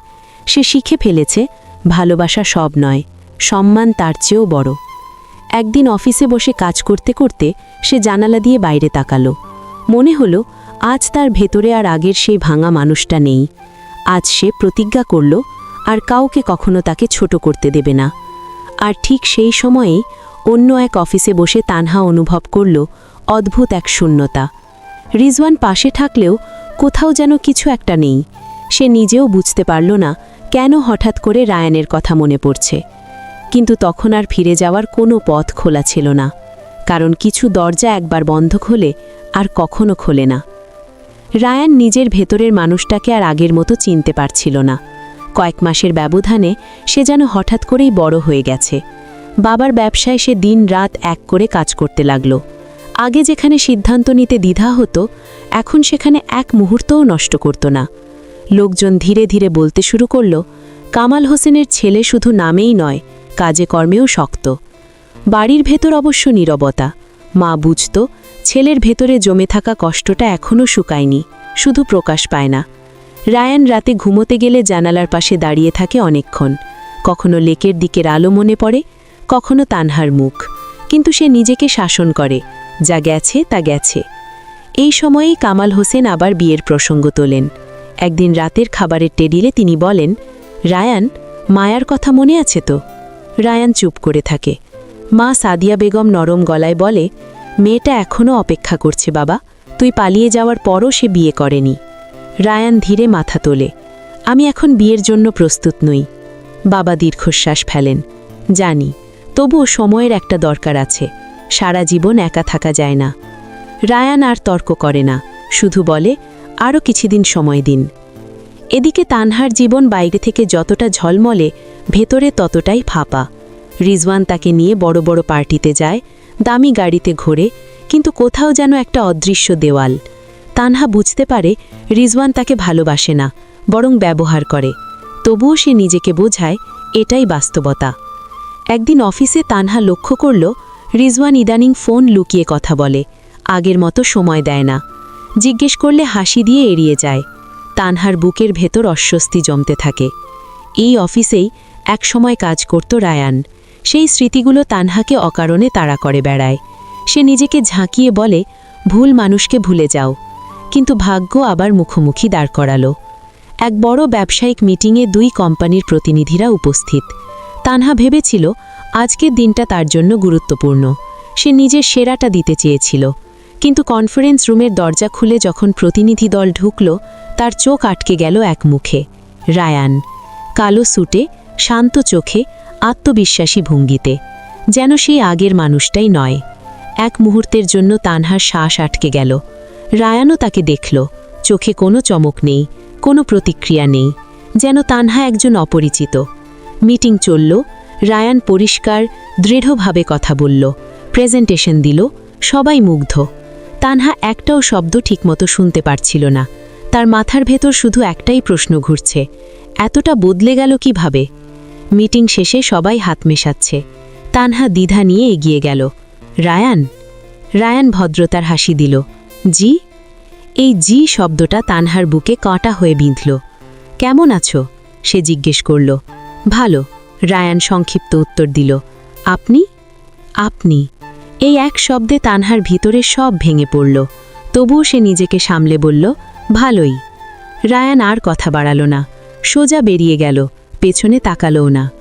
সে শিখে ফেলেছে ভালোবাসা সব নয়, সম্মান তার চেয়েও বড়। একদিন অফিসে বসে কাজ করতে করতে সে জানালা দিয়ে বাইরে তাকালো। মনে হলো আজ তার ভেতরে আর আগের সেই ভাঙা মানুষটা নেই। আজ সে প্রতিজ্ঞা করল আর কাউকে কখনো তাকে ছোট করতে দেবে না। আর ঠিক সেই সময়েই অন্য এক অফিসে বসে তানহা অনুভব করল অদ্ভুত এক শূন্যতা। রিজওয়ান পাশে থাকলেও কোথাও যেন কিছু একটা নেই। সে নিজেও বুঝতে পারল না কেন হঠাৎ করে রায়ানের কথা মনে পড়ছে। কিন্তু তখন আর ফিরে যাওয়ার কোনো পথ খোলা ছিল না, কারণ কিছু দরজা একবার বন্ধ হলে আর কখনো খোলে না। রায়ান নিজের ভেতরের মানুষটাকে আর আগের মতো চিনতে পারছিল না। কয়েক মাসের ব্যবধানে সে যেন হঠাৎ করেই বড় হয়ে গেছে। বাবার ব্যবসায় সে দিন রাত এক করে কাজ করতে লাগল। আগে যেখানে সিদ্ধান্ত নিতে দ্বিধা হতো, এখন সেখানে এক মুহূর্তও নষ্ট করত না। লোকজন ধীরে ধীরে বলতে শুরু করল, কামাল হোসেনের ছেলে শুধু নামেই নয়, কাজে কর্মেও শক্ত। বাড়ির ভেতর অবশ্য নীরবতা। মা বুঝত ছেলের ভেতরে জমে থাকা কষ্টটা এখনও শুকায়নি, শুধু প্রকাশ পায় না। রায়ান রাতে ঘুমোতে গেলে জানালার পাশে দাঁড়িয়ে থাকে অনেকক্ষণ। কখনো লেকের দিকের আলো মনে পড়ে, কখনো তানহার মুখ। কিন্তু সে নিজেকে শাসন করে, যা গেছে তা গেছে। এই সময়েই কামাল হোসেন আবার বিয়ের প্রসঙ্গ তোলেন। একদিন রাতের খাবারের টেবিলে তিনি বলেন, রায়ান, মায়ার কথা মনে আছে তো? রায়ান চুপ করে থাকে। মা সাদিয়া বেগম নরম গলায় বলে, মেয়েটা এখনও অপেক্ষা করছে বাবা, তুই পালিয়ে যাওয়ার পরও সে বিয়ে করেনি। রায়ান ধীরে মাথা তোলে, আমি এখন বিয়ের জন্য প্রস্তুত নই। বাবা দীর্ঘশ্বাস ফেলেন, জানি, তবুও সময়ের একটা দরকার আছে। সারা জীবন একা থাকা যায় না। রায়ান আর তর্ক করে না, শুধু বলে, আরও কিছুদিন সময় দিন। এদিকে তানহার জীবন বাইরে থেকে যতটা ঝলমলে, ভেতরে ততটাই ফাঁপা। রিজওয়ান তাকে নিয়ে বড় বড় পার্টিতে যায়, দামি গাড়িতে ঘোরে, কিন্তু কোথাও যেন একটা অদৃশ্য দেওয়াল। তানহা বুঝতে পারে রিজওয়ান তাকে ভালোবাসে না, বরং ব্যবহার করে। তবুও সে নিজেকে বোঝায় এটাই বাস্তবতা। একদিন অফিসে তানহা লক্ষ্য করল রিজওয়ান ইদানিং ফোন লুকিয়ে কথা বলে, আগের মতো সময় দেয় না। জিজ্ঞেস করলে হাসি দিয়ে এড়িয়ে যায়। তানহার বুকের ভেতর অস্বস্তি জমতে থাকে। এই অফিসেই একসময় কাজ করত রায়ান। সেই স্মৃতিগুলো তানহাকে অকারণে তাড়া করে বেড়ায়। সে নিজেকে ঝাঁকিয়ে বলে, ভুল মানুষকে ভুলে যাও। কিন্তু ভাগ্য আবার মুখোমুখি দাঁড় করালো। এক বড় ব্যবসায়িক মিটিংয়ে 2 কোম্পানির প্রতিনিধিরা উপস্থিত। তানহা ভেবেছিল আজকের দিনটা তার জন্য গুরুত্বপূর্ণ। সে নিজের সেরাটা দিতে চেয়েছিল, কিন্তু কনফারেন্স রুমের দরজা খুলে যখন প্রতিনিধি দল ঢুকল, তার চোখ আটকে গেল এক মুখে। রায়ান, কালো স্যুটে, শান্ত চোখে, আত্মবিশ্বাসী ভঙ্গিতে, যেন সেই আগের মানুষটাই নয়। এক মুহূর্তের জন্য তানহার শ্বাস আটকে গেল। রায়ানও তাকে দেখল, চোখে কোনো চমক নেই, কোনো প্রতিক্রিয়া নেই, যেন তানহা একজন অপরিচিত। মিটিং চলল, রায়ান পরিষ্কার, দৃঢ়ভাবে কথা বলল, প্রেজেন্টেশন দিল, সবাই মুগ্ধ। তানহা একটাও শব্দ ঠিকমতো শুনতে পারছিল না। তার মাথার ভেতর শুধু একটাই প্রশ্ন ঘুরছে, এতটা বদলে গেল কিভাবে? মিটিং শেষে সবাই হাত মেশাচ্ছে। তানহা দ্বিধা নিয়ে এগিয়ে গেল। রায়ান? রায়ান ভদ্রতার হাসি দিল। জি? এই জি শব্দটা তানহার বুকে কাঁটা হয়ে বিঁধল। কেমন আছো? সে জিজ্ঞেস করল। ভালো, রায়ান সংক্ষিপ্ত উত্তর দিল। আপনি? আপনি। এই এক শব্দে তানহার ভিতরে সব ভেঙে পড়ল। তবুও সে নিজেকে সামলে বলল, ভালোই। রায়ান আর কথা বাড়াল না, সোজা বেরিয়ে গেল, পেছনে তাকালও না।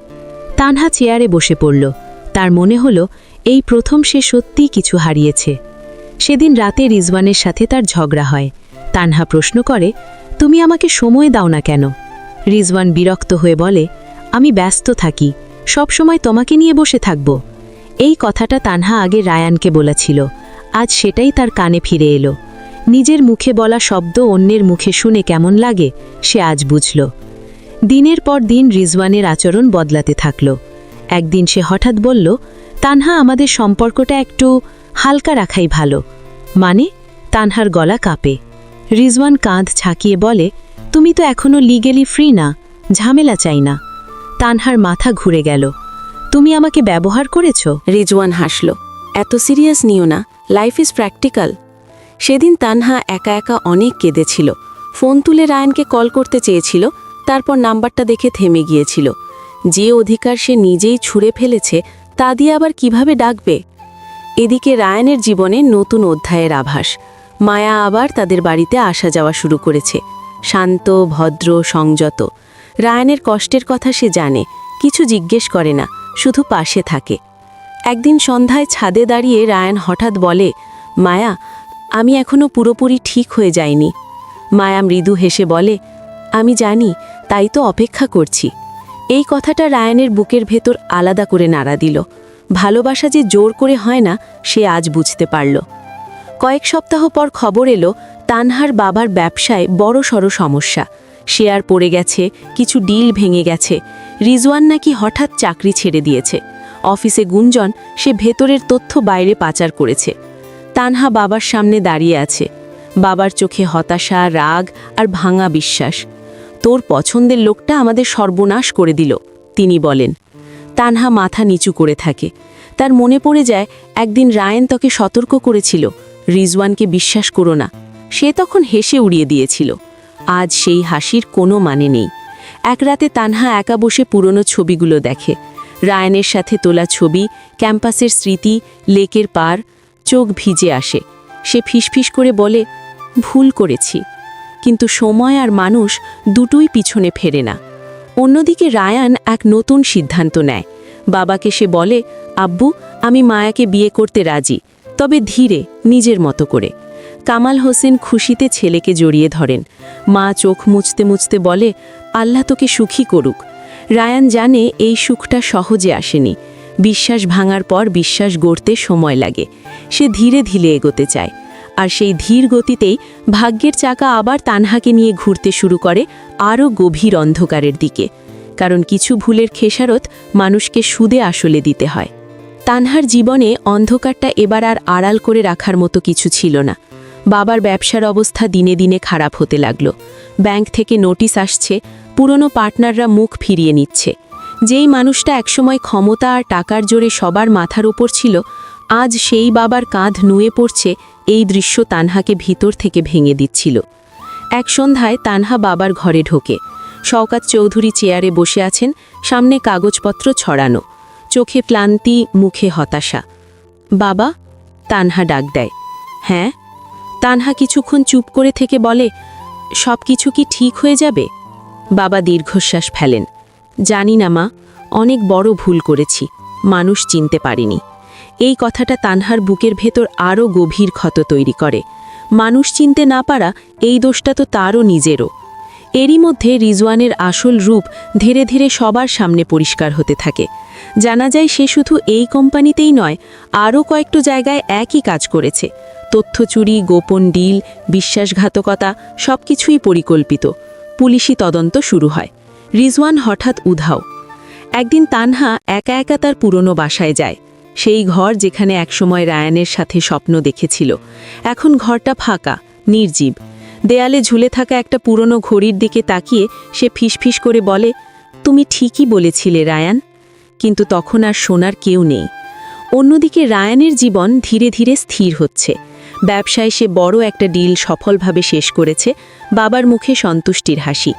তানহা চেয়ারে বসে পড়ল। তার মনে হলো এই প্রথম সে সত্যিই কিছু হারিয়েছে। সেদিন রাতে রিজওয়ানের সাথে তার ঝগড়া হয়। তানহা প্রশ্ন করে, তুমি আমাকে সময় দাও না কেন? রিজওয়ান বিরক্ত হয়ে বলে, আমি ব্যস্ত থাকি, সব সময় তোমাকে নিয়ে বসে থাকব। এই কথাটা তানহা আগে রায়ানকে বলেছিল, আজ সেটাই তার কানে ফিরে এলো। নিজের মুখে বলা শব্দ অন্যের মুখে শুনে কেমন লাগে সে আজ বুঝল। দিনের পর দিন রিজওয়ানের আচরণ বদলাতে থাকল। একদিন সে হঠাৎ বলল, তানহা, আমাদের সম্পর্কটা একটু হালকা রাখাই ভালো। মানে? তানহার গলা কাঁপে। রিজওয়ান কাঁধ ছাকিয়ে বলে, তুমি তো এখনো লিগেলি ফ্রি না, ঝামেলা চাই না। তানহার মাথা ঘুরে গেল। তুমি আমাকে ব্যবহার করেছ? রিজওয়ান হাসল। এত সিরিয়াস নিও না, লাইফ ইজ প্র্যাকটিক্যাল। সেদিন তানহা একা একা অনেক কেঁদেছিল। ফোন তুলে রায়ানকে কল করতে চেয়েছিল, তারপর নাম্বারটা দেখে থেমে গিয়েছিল। যে অধিকার সে নিজেই ছুঁড়ে ফেলেছে তা দিয়ে আবার কিভাবে ডাকবে? এদিকে রায়ানের জীবনে নতুন অধ্যায়ের আভাস। মায়া আবার তাদের বাড়িতে আসা যাওয়া শুরু করেছে। শান্ত, ভদ্র, সংযত। রায়ানের কষ্টের কথা সে জানে, কিছু জিজ্ঞেস করে না, শুধু পাশে থাকে। একদিন সন্ধ্যায় ছাদে দাঁড়িয়ে রায়ান হঠাৎ বলে, মায়া, আমি এখনো পুরোপুরি ঠিক হয়ে যাইনি। মায়া মৃদু হেসে বলে, আমি জানি, তাই তো অপেক্ষা করছি। এই কথাটা রায়ানের বুকের ভেতর আলাদা করে নাড়া দিল। ভালোবাসা যে জোর করে হয় না, সে আজ বুঝতে পারল। কয়েক সপ্তাহ পর খবর এলো, তানহার বাবার ব্যবসায় বড়সড় সমস্যা। শেয়ার পড়ে গেছে, কিছু ডিল ভেঙে গেছে। রিজওয়ান নাকি হঠাৎ চাকরি ছেড়ে দিয়েছে। অফিসে গুঞ্জন, সে ভেতরের তথ্য বাইরে পাচার করেছে। তানহা বাবার সামনে দাঁড়িয়ে আছে। বাবার চোখে হতাশা, রাগ আর ভাঙা বিশ্বাস। তোর পছন্দের লোকটা আমাদের সর্বনাশ করে দিল, তিনি বলেন। তানহা মাথা নিচু করে থাকে। তার মনে পড়ে যায় একদিন রায়ান তাকে সতর্ক করেছিল, রিজওয়ানকে বিশ্বাস করো না। সে তখন হেসে উড়িয়ে দিয়েছিল। আজ সেই হাসির কোনো মানে নেই। এক রাতে তানহা একা বসে পুরনো ছবিগুলো দেখে। রায়ানের সাথে তোলা ছবি, ক্যাম্পাসের স্মৃতি, লেকের পার। চোখ ভিজে আসে। সে ফিসফিস করে বলে, ভুল করেছি। কিন্তু সময় আর মানুষ দুটোই পিছনে ফেরে না। অন্যদিকে রায়ান এক নতুন সিদ্ধান্ত নেয়। বাবাকে সে বলে, আব্বু, আমি মায়াকে বিয়ে করতে রাজি, তবে ধীরে, নিজের মতো করে। কামাল হোসেন খুশিতে ছেলেকে জড়িয়ে ধরেন। মা চোখ মুছতে মুছতে বলে, আল্লাহ তোকে সুখী করুক। রায়ান জানে এই সুখটা সহজে আসেনি। বিশ্বাস ভাঙার পর বিশ্বাস গড়তে সময় লাগে। সে ধীরে ধীরে এগোতে চায়। আর সেই ধীর গতিতেই ভাগ্যের চাকা আবার তানহাকে নিয়ে ঘুরতে শুরু করে আরও গভীর অন্ধকারের দিকে। কারণ কিছু ভুলের খেসারত মানুষকে সুদে আসলে দিতে হয়। তানহার জীবনে অন্ধকারটা এবার আর আড়াল করে রাখার মতো কিছু ছিল না। বাবার ব্যবসার অবস্থা দিনে দিনে খারাপ হতে লাগল। ব্যাংক থেকে নোটিশ আসছে, পুরনো পার্টনাররা মুখ ফিরিয়ে নিচ্ছে। যেই মানুষটা একসময় ক্ষমতা আর টাকার জোরে সবার মাথার ওপর ছিল, আজ সেই বাবার কাঁধ নুয়ে পড়ছে। এই দৃশ্য তানহাকে ভিতর থেকে ভেঙে দিচ্ছিল। এক সন্ধ্যায় তানহা বাবার ঘরে ঢোকে। শওকাত চৌধুরী চেয়ারে বসে আছেন, সামনে কাগজপত্র ছড়ানো। চোখে ক্লান্তি, মুখে হতাশা। বাবা, তানহা ডাক দেয়। হ্যাঁ? তানহা কিছুক্ষণ চুপ করে থেকে বলে, সব কিছু কি ঠিক হয়ে যাবে? বাবা দীর্ঘশ্বাস ফেলেন। জানি না মা, অনেক বড় ভুল করেছি, মানুষ চিনতে পারিনি। এই কথাটা তানহার বুকের ভেতর আরও গভীর ক্ষত তৈরি করে। মানুষ চিনতে না পারা এই দোষটা তো তারও নিজেরও। এরই মধ্যে রিজওয়ানের আসল রূপ ধীরে ধীরে সবার সামনে পরিষ্কার হতে থাকে। জানা যায় সে শুধু এই কোম্পানিতেই নয়, আরও কয়েকটা জায়গায় একই কাজ করেছে। তথ্য চুরি, গোপন ডিল, বিশ্বাসঘাতকতা সবকিছুই পরিকল্পিত। পুলিশি তদন্ত শুরু হয়। রিজওয়ান হঠাৎ উধাও। একদিন তানহা একা একা তার পুরনো বাসায় যায়। সেই ঘর যেখানে একসময় রায়ানের সাথে স্বপ্ন দেখেছিল, এখন ঘরটা ফাঁকা, নির্জীব। দেয়ালে ঝুলে থাকা একটা পুরনো ঘড়ির দিকে তাকিয়ে সে ফিসফিস করে বলে, তুমি ঠিকই বলেছিলে রায়ান। কিন্তু তখন আর শোনার কেউ নেই। অন্যদিকে রায়ানের জীবন ধীরে ধীরে স্থির হচ্ছে। ব্যবসায় সে বড় একটা ডিল সফলভাবে শেষ করেছে। বাবার মুখে সন্তুষ্টির হাসি।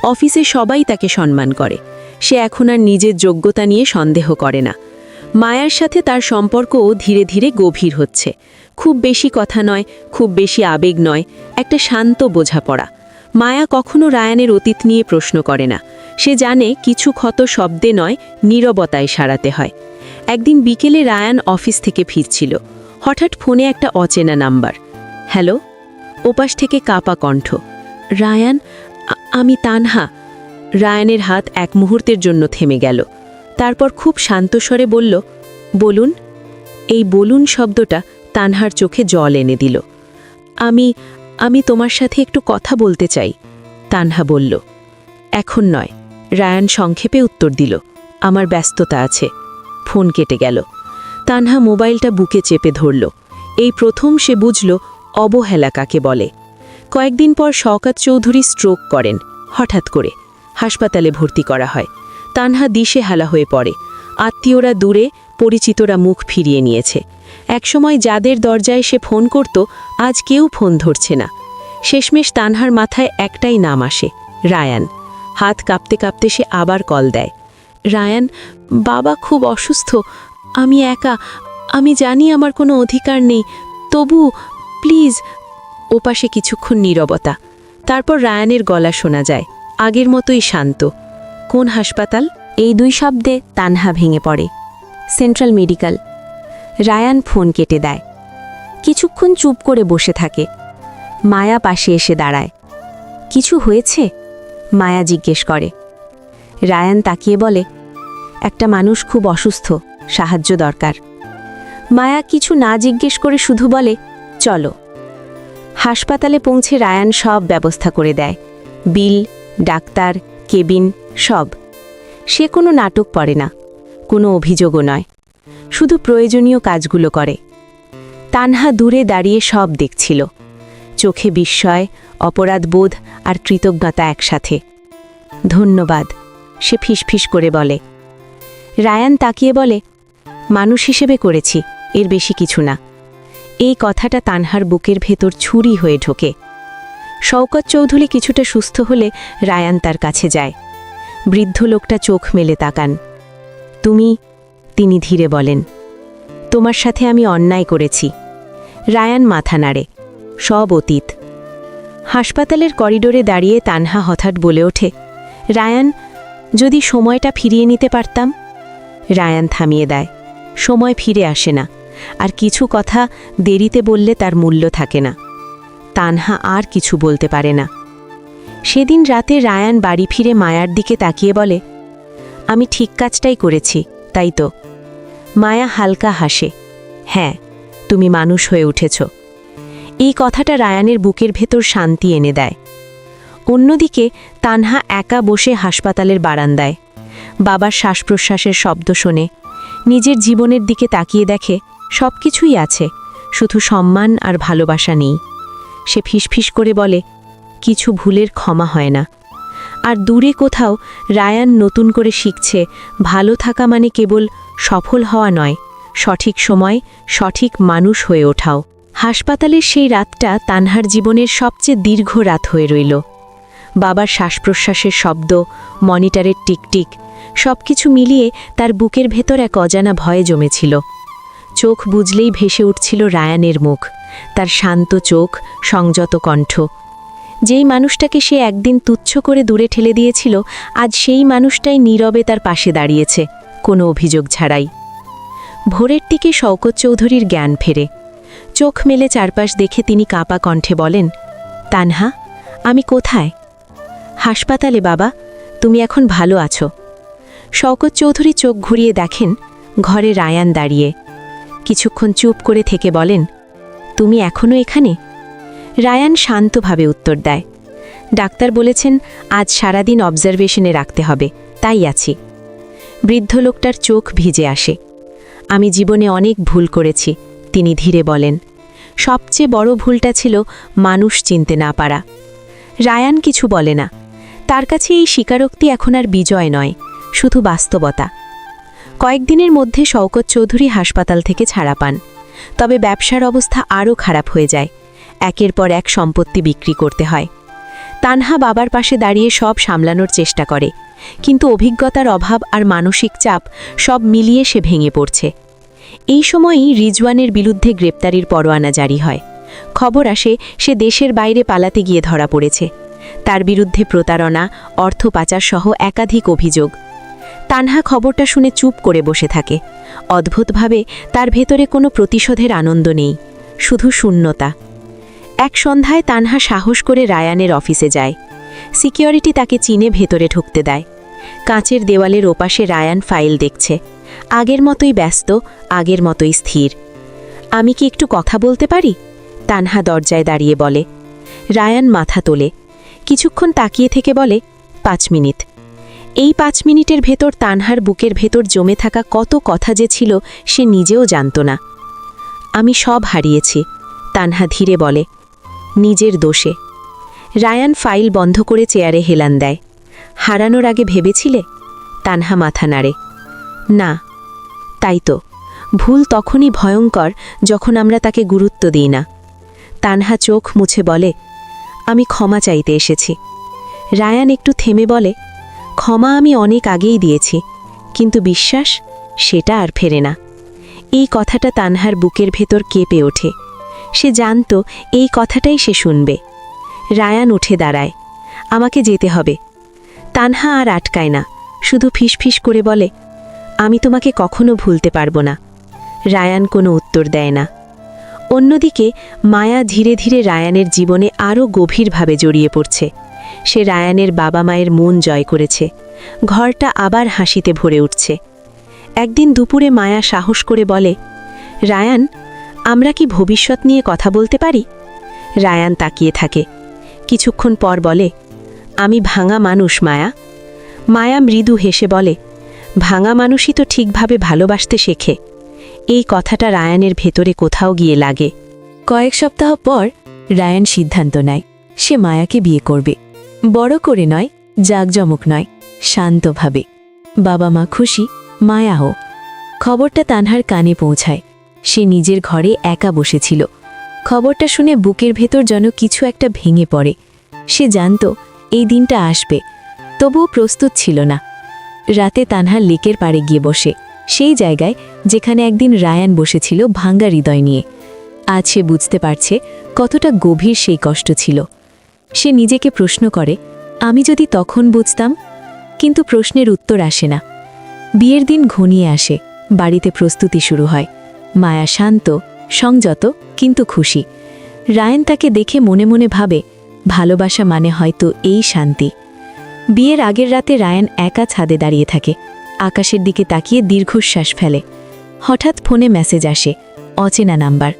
অফিসে সবাই তাকে সম্মান করে। সে এখন আর নিজের যোগ্যতা নিয়ে সন্দেহ করে না। মায়ার সাথে তার সম্পর্কও ধীরে ধীরে গভীর হচ্ছে। খুব বেশি কথা নয়, খুব বেশি আবেগ নয়, একটা শান্ত বোঝাপড়া। মায়া কখনো রায়ানের অতীত নিয়ে প্রশ্ন করে না। সে জানে কিছু ক্ষত শব্দে নয়, নীরবতায় সারাতে হয়। একদিন বিকেলে রায়ান অফিস থেকে ফিরছিল। হঠাৎ ফোনে একটা অচেনা নাম্বার। হ্যালো। ওপাশ থেকে কাপা কণ্ঠ। রায়ান, আমি তানহা। রায়ানের হাত এক মুহূর্তের জন্য থেমে গেল। তারপর খুব শান্ত স্বরে বলল, বলুন। এই বলুন শব্দটা তানহার চোখে জল এনে দিল। আমি তোমার সাথে একটু কথা বলতে চাই। তানহা বলল। এখন নয়। রায়ান সংক্ষেপে উত্তর দিল, আমার ব্যস্ততা আছে। ফোন কেটে গেল। তানহা মোবাইলটা বুকে চেপে ধরল। এই প্রথম সে বুঝল অবহেলা কাকে বলে। কয়েকদিন পর শওকত চৌধুরী স্ট্রোক করেন হঠাৎ করে। হাসপাতালে ভর্তি করা হয়। তানহা দিশেহারা হয়ে পড়ে। আত্মীয়রা দূরে, পরিচিতরা মুখ ফিরিয়ে নিয়েছে। একসময় যাদের দরজায় সে ফোন করত, আজ কেউ ফোন ধরছে না। শেষমেশ তানহার মাথায় একটাই নাম আসে, রায়ান। হাত কাঁপতে কাঁপতে সে আবার কল দেয়। রায়ান, বাবা খুব অসুস্থ। আমি একা। আমি জানি আমার কোনো অধিকার নেই, তবু প্লিজ। ওপাশে কিছুক্ষণ নীরবতা। তারপর রায়ানের গলা শোনা যায়, আগের মতোই শান্ত। কোন হাসপাতাল? এই দুই শব্দে তানহা ভেঙে পড়ে। Central medical. রায়ান ফোন কেটে দেয়। কিছুক্ষণ চুপ করে বসে থাকে। মায়া পাশে এসে দাঁড়ায়। কিছু হয়েছে? মায়া জিজ্ঞেস করে। রায়ান তাকিয়ে বলে, একটা মানুষ খুব অসুস্থ, সাহায্য দরকার। মায়া কিছু না জিজ্ঞেস করে শুধু বলে, চলো। হাসপাতালে পৌঁছে রায়ান সব ব্যবস্থা করে দেয়। বিল, ডাক্তার, কেবিন, সব। সে কোনো নাটক পড়ে না, কোনো অভিযোগও নয়, শুধু প্রয়োজনীয় কাজগুলো করে। তানহা দূরে দাঁড়িয়ে সব দেখছিল। চোখে বিস্ময়, অপরাধবোধ আর কৃতজ্ঞতা একসাথে। ধন্যবাদ, সে ফিসফিস করে বলে। রায়ান তাকিয়ে বলে, মানুষ হিসেবে করেছি, এর বেশি কিছু না। এই কথাটা তানহার বুকের ভেতর ছুরি হয়ে ঢোকে। শওকত চৌধুরী কিছুটা সুস্থ হলে রায়ান তার কাছে যায়। বৃদ্ধ লোকটা চোখ মেলে তাকান। তুমি? তিনি ধীরে বলেন, তোমার সাথে আমি অন্যায় করেছি। রায়ান মাথা নাড়ে। সব অতীত। হাসপাতালের করিডোরে দাঁড়িয়ে তানহা হঠাৎ বলে ওঠে, রায়ান, যদি সময়টা ফিরিয়ে নিতে পারতাম। রায়ান থামিয়ে দেয়। সময় ফিরে আসে না, আর কিছু কথা দেরিতে বললে তার মূল্য থাকে না। তানহা আর কিছু বলতে পারে না। সেদিন রাতে রায়ান বাড়ি ফিরে মায়ার দিকে তাকিয়ে বলে, আমি ঠিক কাজটাই করেছি, তাই তো? মায়া হালকা হাসে। হ্যাঁ, তুমি মানুষ হয়ে উঠেছ। এই কথাটা রায়ানের বুকের ভেতর শান্তি এনে দেয়। অন্যদিকে তানহা একা বসে হাসপাতালের বারান্দায়। বাবার শ্বাস প্রশ্বাসের শব্দ শোনে। নিজের জীবনের দিকে তাকিয়ে দেখে সব কিছুই আছে, শুধু সম্মান আর ভালোবাসা নেই। সে ফিসফিস করে বলে, কিছু ভুলের ক্ষমা হয় না। আর দূরে কোথাও রায়ান নতুন করে শিখছে, ভালো থাকা মানে কেবল সফল হওয়া নয়, সঠিক সময় সঠিক মানুষ হয়ে ওঠাও। হাসপাতালের সেই রাতটা তানহার জীবনের সবচেয়ে দীর্ঘ রাত হয়ে রইল। বাবার শ্বাস প্রশ্বাসের শব্দ, মনিটরের টিকটিক, সবকিছু মিলিয়ে তার বুকের ভেতর এক অজানা ভয় জমেছিল। চোখ বুঝলেই ভেসে উঠছিল রায়ানের মুখ, তার শান্ত চোখ, সংযত কণ্ঠ। যেই মানুষটাকে সে একদিন তুচ্ছ করে দূরে ঠেলে দিয়েছিল, আজ সেই মানুষটাই নীরবে তার পাশে দাঁড়িয়েছে, কোনো অভিযোগ ছাড়াই। ভোরের দিকে শওকত চৌধুরীর জ্ঞান ফেরে। চোখ মেলে চারপাশ দেখে তিনি কাঁপা কণ্ঠে বলেন, তানহা, আমি কোথায়? হাসপাতালে বাবা, তুমি এখন ভালো আছো। শওকত চৌধুরী চোখ ঘুরিয়ে দেখেন ঘরে রায়ান দাঁড়িয়ে। কিছুক্ষণ চুপ করে থেকে বলেন, তুমি এখনও এখানে? রায়ান শান্তভাবে উত্তর দেয়, ডাক্তার বলেছেন আজ সারাদিন অবজারভেশনে রাখতে হবে, তাই আছি। বৃদ্ধ লোকটার চোখ ভিজে আসে। আমি জীবনে অনেক ভুল করেছি, তিনি ধীরে বলেন। সবচেয়ে বড় ভুলটা ছিল মানুষ চিনতে না পারা। রায়ান কিছু বলে না। তার কাছে এই স্বীকারোক্তি এখন আর বিজয় নয়, শুধু বাস্তবতা। কয়েকদিনের মধ্যে শওকত চৌধুরী হাসপাতাল থেকে ছাড়া পান। তবে ব্যবসার অবস্থা আরও খারাপ হয়ে যায়। একের পর এক সম্পত্তি বিক্রি করতে হয়। তানহা বাবার পাশে দাঁড়িয়ে সব সামলানোর চেষ্টা করে, কিন্তু অভিজ্ঞতার অভাব আর মানসিক চাপ সব মিলিয়ে সে ভেঙে পড়ছে। এই সময়ই রিজওয়ানের বিরুদ্ধে গ্রেপ্তারির পরোয়ানা জারি হয়। খবর আসে সে দেশের বাইরে পালাতে গিয়ে ধরা পড়েছে। তার বিরুদ্ধে প্রতারণা, অর্থ পাচার সহ একাধিক অভিযোগ। তানহা খবরটা শুনে চুপ করে বসে থাকে। অদ্ভুতভাবে তার ভেতরে কোনো প্রতিশোধের আনন্দ নেই, শুধু শূন্যতা। এক সন্ধ্যায় তানহা সাহস করে রায়ানের অফিসে যায়। সিকিউরিটি তাকে চিনে ভেতরে ঢুকতে দেয়। কাঁচের দেওয়ালের ওপাশে রায়ান ফাইল দেখছে। আগের মতোই ব্যস্ত, আগের মতোই স্থির। আমি কি একটু কথা বলতে পারি? তানহা দরজায় দাঁড়িয়ে বলে। রায়ান মাথা তোলে। কিছুক্ষণ তাকিয়ে থেকে বলে, 5 মিনিট। এই 5 মিনিটের ভেতর তানহার বুকের ভেতর জমে থাকা কত কথা যে ছিল সে নিজেও জানত না। আমি সব হারিয়েছি, তানহা ধীরে বলে, নিজের দোষে। রায়ান ফাইল বন্ধ করে চেয়ারে হেলান দেয়। হারানোর আগে ভেবেছিলে? তানহা মাথা নাড়ে। না। তাই তো, ভুল তখনই ভয়ঙ্কর যখন আমরা তাকে গুরুত্ব দিই না। তানহা চোখ মুছে বলে, আমি ক্ষমা চাইতে এসেছি। রায়ান একটু থেমে বলে, ক্ষমা আমি অনেক আগেই দিয়েছি, কিন্তু বিশ্বাস, সেটা আর ফেরে না। এই কথাটা তানহার বুকের ভেতর কেঁপে ওঠে। সে জানত এই কথাটাই সে শুনবে। রায়ান উঠে দাঁড়ায়। আমাকে যেতে হবে। তানহা আর আটকায় না, শুধু ফিসফিস করে বলে, আমি তোমাকে কখনো ভুলতে পারবো না। রায়ান কোনো উত্তর দেয় না। অন্যদিকে মায়া ধীরে ধীরে রায়ানের জীবনে আরও গভীরভাবে জড়িয়ে পড়ছে। সে রায়ানের বাবা মায়ের মন জয় করেছে। ঘরটা আবার হাসিতে ভরে উঠছে। একদিন দুপুরে মায়া সাহস করে বলে, রায়ান, আমরা কি ভবিষ্যৎ নিয়ে কথা বলতে পারি? রায়ান তাকিয়ে থাকে। কিছুক্ষণ পর বলে, আমি ভাঙা মানুষ মায়া। মায়া মৃদু হেসে বলে, ভাঙা মানুষই তো ঠিকভাবে ভালোবাসতে শেখে। এই কথাটা রায়ানের ভেতরে কোথাও গিয়ে লাগে। কয়েক সপ্তাহ পর রায়ান সিদ্ধান্ত নেয় সে মায়াকে বিয়ে করবে। বড় করে নয়, জাঁকজমক নয়, শান্তভাবে। বাবা মা খুশি, মায়াও। খবরটা তানহার কানে পৌঁছায়। সে নিজের ঘরে একা বসেছিল। খবরটা শুনে বুকের ভেতর যেন কিছু একটা ভেঙে পড়ে। সে জানত এই দিনটা আসবে, তবুও প্রস্তুত ছিল না। রাতে তানহা লেকের পাড়ে গিয়ে বসে, সেই জায়গায় যেখানে একদিন রায়ান বসেছিল ভাঙ্গা হৃদয় নিয়ে। আজ সে বুঝতে পারছে কতটা গভীর সেই কষ্ট ছিল। সে নিজেকে প্রশ্ন করে, আমি যদি তখন বুঝতাম? কিন্তু প্রশ্নের উত্তর আসে না। বিয়ের দিন ঘনিয়ে আসে, বাড়িতে প্রস্তুতি শুরু হয়। মায়া শান্ত, সংযত, কিন্তু খুশি। রায়ান তাকে দেখে মনে মনে ভাবে, ভালোবাসা মানে হয়তো এই শান্তি। বিয়ের আগের রাতে রায়ান একা ছাদে দাঁড়িয়ে থাকে। আকাশের দিকে তাকিয়ে দীর্ঘশ্বাস ফেলে। হঠাৎ ফোনে মেসেজ আসে, অচেনা নাম্বার।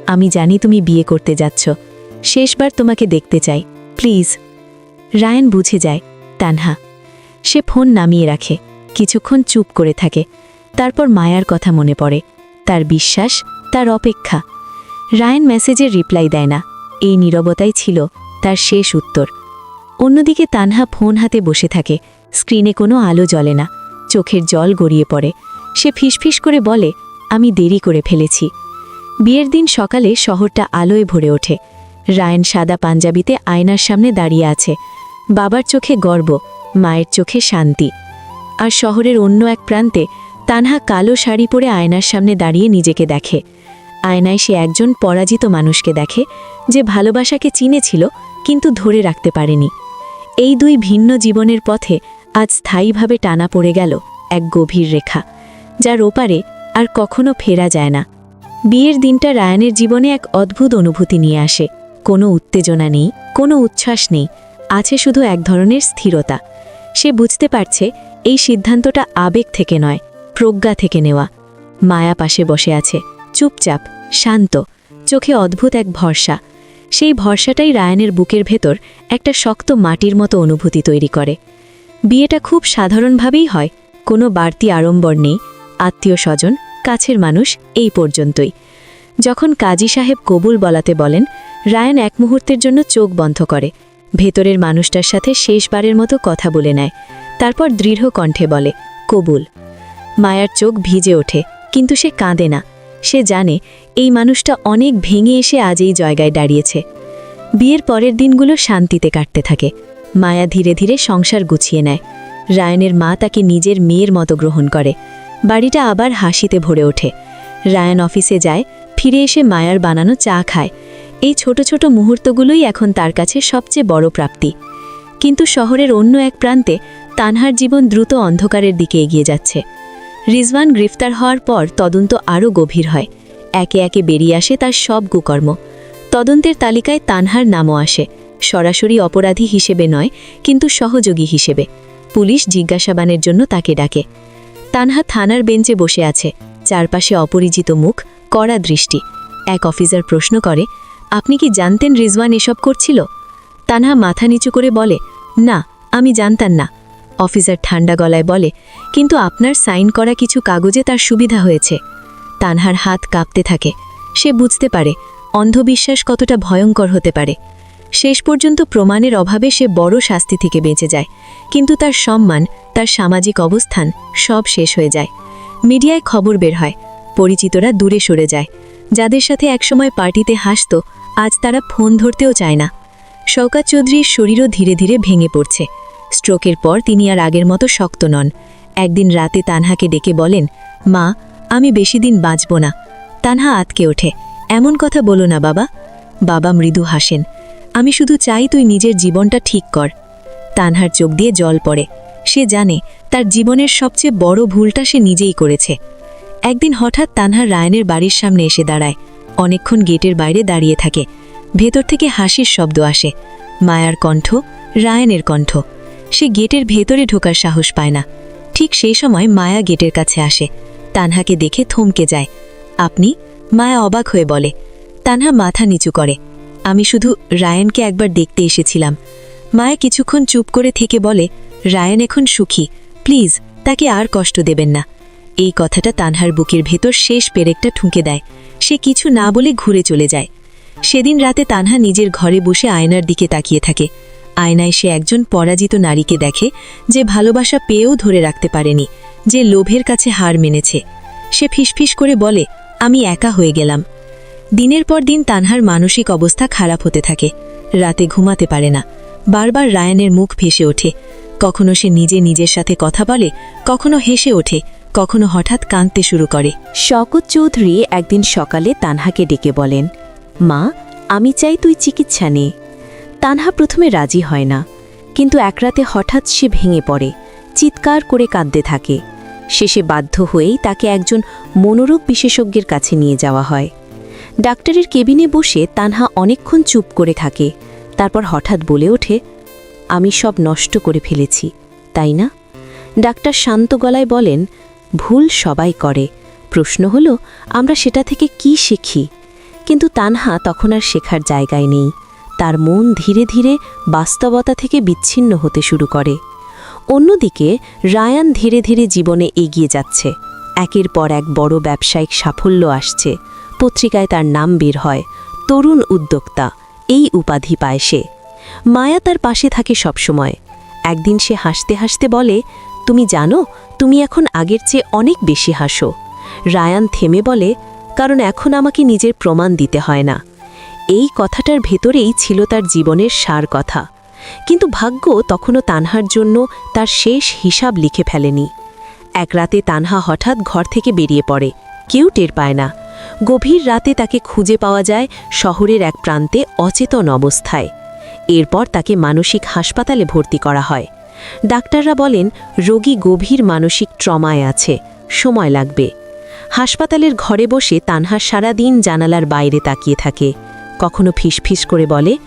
আমি জানি তুমি বিয়ে করতে যাচ্ছ, শেষবার তোমাকে দেখতে চাই, প্লিজ। রায়ান বুঝে যায়, তানহা। সে ফোন নামিয়ে রাখে, কিছুক্ষণ চুপ করে থাকে। তারপর মায়ার কথা মনে পড়ে, তার বিশ্বাস, তার অপেক্ষা। রায়ান মেসেজের রিপ্লাই দেয় না। এই নীরবতাই ছিল তার শেষ উত্তর। অন্যদিকে তানহা ফোন হাতে বসে থাকে। স্ক্রিনে কোনো আলো জ্বলে না, চোখের জল গড়িয়ে পড়ে। সে ফিসফিস করে বলে, আমি দেরি করে ফেলেছি। বিয়ের দিন সকালে শহরটা আলোয় ভরে ওঠে। রায়ান সাদা পাঞ্জাবিতে আয়নার সামনে দাঁড়িয়ে আছে। বাবার চোখে গর্ব, মায়ের চোখে শান্তি। আর শহরের অন্য এক প্রান্তে তানহা কালো শাড়ি পরে আয়নার সামনে দাঁড়িয়ে নিজেকে দেখে। আয়নায় সে একজন পরাজিত মানুষকে দেখে, যে ভালোবাসাকে চিনেছিল কিন্তু ধরে রাখতে পারেনি। এই দুই ভিন্ন জীবনের পথে আজ স্থায়ীভাবে টানা পড়ে গেল এক গভীর রেখা, যার ওপারে আর কখনো ফেরা যায় না। বিয়ের দিনটা রায়ানের জীবনে এক অদ্ভুত অনুভূতি নিয়ে আসে। কোনো উত্তেজনা নেই, কোনো উচ্ছ্বাস নেই, আছে শুধু এক ধরনের স্থিরতা। সে বুঝতে পারছে এই সিদ্ধান্তটা আবেগ থেকে নয়, প্রজ্ঞা থেকে নেওয়া। মায়া পাশে বসে আছে, চুপচাপ, শান্ত, চোখে অদ্ভুত এক ভরসা। সেই ভরসাটাই রায়ানের বুকের ভেতর একটা শক্ত মাটির মতো অনুভূতি তৈরি করে। বিয়েটা খুব সাধারণভাবেই হয়, কোনো বাড়তি আড়ম্বর নেই, আত্মীয় স্বজন, কাছের মানুষ, এই পর্যন্তই। যখন কাজী সাহেব কবুল বলাতে বলেন, রায়ান এক মুহূর্তের জন্য চোখ বন্ধ করে, ভেতরের মানুষটার সাথে শেষবারের মতো কথা বলে নেয়। তারপর দৃঢ় কণ্ঠে বলে, কবুল। মায়ার চোখ ভিজে ওঠে, কিন্তু সে কাঁদে না। সে জানে এই মানুষটা অনেক ভেঙে এসে আজ এই জায়গায় দাঁড়িয়েছে। বিয়ের পরের দিনগুলো শান্তিতে কাটতে থাকে। মায়া ধীরে ধীরে সংসার গুছিয়ে নেয়। রায়ানের মা তাকে নিজের মেয়ের মতো গ্রহণ করে। বাড়িটা আবার হাসিতে ভরে ওঠে। রায়ান অফিসে যায়, ফিরে এসে মায়ার বানানো চা খায়। এই ছোট ছোট মুহূর্তগুলোই এখন তার কাছে সবচেয়ে বড় প্রাপ্তি। কিন্তু শহরের অন্য এক প্রান্তে তানহার জীবন দ্রুত অন্ধকারের দিকে এগিয়ে যাচ্ছে। রিজওয়ান গ্রেফতার হওয়ার পর তদন্ত আরও গভীর হয়। একে একে বেরিয়ে আসে তার সব কুকর্ম। তদন্তের তালিকায় তানহার নামও আসে, সরাসরি অপরাধী হিসেবে নয়, কিন্তু সহযোগী হিসেবে। পুলিশ জিজ্ঞাসাবাদের জন্য তাকে ডাকে। তানহা থানার বেঞ্চে বসে আছে, চারপাশে অপরিচিত মুখ, কড়া দৃষ্টি। এক অফিসার প্রশ্ন করে, আপনি কি জানতেন রিজওয়ান এসব করছিল? তানহা মাথা নিচু করে বলে, না, আমি জানতাম না। অফিসার ঠান্ডা গলায় বলে, কিন্তু আপনার সাইন করা কিছু কাগজে তার সুবিধা হয়েছে। তানহার হাত কাঁপতে থাকে। সে বুঝতে পারে অন্ধবিশ্বাস কতটা ভয়ঙ্কর হতে পারে। শেষ পর্যন্ত প্রমাণের অভাবে সে বড় শাস্তি থেকে বেঁচে যায়, কিন্তু তার সম্মান, তার সামাজিক অবস্থান সব শেষ হয়ে যায়। মিডিয়ায় খবর বের হয়, পরিচিতরা দূরে সরে যায়। যাদের সাথে একসময় পার্টিতে হাসত, আজ তারা ফোন ধরতেও চায় না। শওকত চৌধুরীর শরীরও ধীরে ধীরে ভেঙে পড়ছে। স্ট্রোকের পর তিনি আর আগের মতো শক্ত নন। একদিন রাতে তানহাকে ডেকে বলেন, মা, আমি বেশি দিন বাঁচব না। তানহা আতকে ওঠে, এমন কথা বলো না বাবা। বাবা মৃদু হাসেন, আমি শুধু চাই তুই নিজের জীবনটা ঠিক কর। তানহার চোখ দিয়ে জল পড়ে। সে জানে তার জীবনের সবচেয়ে বড় ভুলটা সে নিজেই করেছে। একদিন হঠাৎ তানহা রায়ানের বাড়ির সামনে এসে দাঁড়ায়। অনেকক্ষণ গেটের বাইরে দাঁড়িয়ে থাকে। ভেতর থেকে হাসির শব্দ আসে, মায়ার কণ্ঠ, রায়ানের কণ্ঠ। সে গেটের ভেতরে ঢোকার সাহস পায় না। ঠিক সেই সময় মায়া গেটের কাছে আসে। তানহাকে দেখে থমকে যায়। আপনি? মায়া অবাক হয়ে বলে। তানহা মাথা নিচু করে, আমি শুধু রায়ানকে একবার দেখতে এসেছিলাম। মায়া কিছুক্ষণ চুপ করে থেকে বলে, রায়ান এখন সুখী, প্লিজ তাকে আর কষ্ট দেবেন না। এই কথাটা তানহার বুকের ভেতর শেষ পেরেকটা ঠুঁকে দেয়। সে কিছু না বলে ঘুরে চলে যায়। সেদিন রাতে তানহা নিজের ঘরে বসে আয়নার দিকে তাকিয়ে থাকে। আয়নায় সে একজন পরাজিত নারীকে দেখে, যে ভালোবাসা পেয়েও ধরে রাখতে পারেনি, যে লোভের কাছে হার মেনেছে। সে ফিসফিস করে বলে, আমি একা হয়ে গেলাম। দিনের পর দিন তানহার মানসিক অবস্থা খারাপ হতে থাকে। রাতে ঘুমাতে পারে না। বারবার রায়ানের মুখ ভেসে ওঠে। কখনো সে নিজের সাথে কথা বলে, কখনো হেসে ওঠে, কখনো হঠাৎ কাঁদতে শুরু করে। শওকত চৌধুরী একদিন সকালে তানহাকে ডেকে বলেন, মা, আমি চাই তুই চিকিৎসা নে। তানহা প্রথমে রাজি হয় না, কিন্তু এক রাতে হঠাৎ সে ভেঙে পড়ে, চিৎকার করে কাঁদতে থাকে। শেষে বাধ্য হয়েই তাকে একজন মনোরোগ বিশেষজ্ঞের কাছে নিয়ে যাওয়া হয়। ডাক্তারের কেবিনে বসে তানহা অনেকক্ষণ চুপ করে থাকে। তারপর হঠাৎ বলে ওঠে, আমি সব নষ্ট করে ফেলেছি, তাই না? ডাক্তার শান্ত গলায় বলেন, ভুল সবাই করে, প্রশ্ন হলো আমরা সেটা থেকে কি শিখি। কিন্তু তানহা তখন আর শেখার জায়গায় নেই। তার মন ধীরে ধীরে বাস্তবতা থেকে বিচ্ছিন্ন হতে শুরু করে। অন্যদিকে রায়ান ধীরে ধীরে জীবনে এগিয়ে যাচ্ছে। একের পর এক বড় ব্যবসায়িক সাফল্য আসছে। পত্রিকায় তার নাম বের হয়, তরুণ উদ্যোক্তা, এই উপাধি পায় সে। মায়া তার পাশে থাকে সবসময়। একদিন সে হাসতে হাসতে বলে, তুমি জানো, তুমি এখন আগের চেয়ে অনেক বেশি হাসো। রায়ান থেমে বলে, কারণ এখন আমাকে নিজের প্রমাণ দিতে হয় না। এই কথাটার ভেতরেই ছিল তার জীবনের সার কথা। কিন্তু ভাগ্য তখনও তানহার জন্য তার শেষ হিসাব লিখে ফেলেনি। এক রাতে তানহা হঠাৎ ঘর থেকে বেরিয়ে পড়ে, কেউ টের পায় না। গভীর রাতে তাকে খুঁজে পাওয়া যায় শহরের এক প্রান্তে অচেতন অবস্থায়। এরপর তাকে মানসিক হাসপাতালে ভর্তি করা হয়। ডাক্তাররা বলেন, রোগী গভীর মানসিক ট্রমায় আছে, সময় লাগবে। হাসপাতালের ঘরে বসে তানহা সারাদিন জানালার বাইরে তাকিয়ে থাকে। কখনো ফিসফিস করে বলে,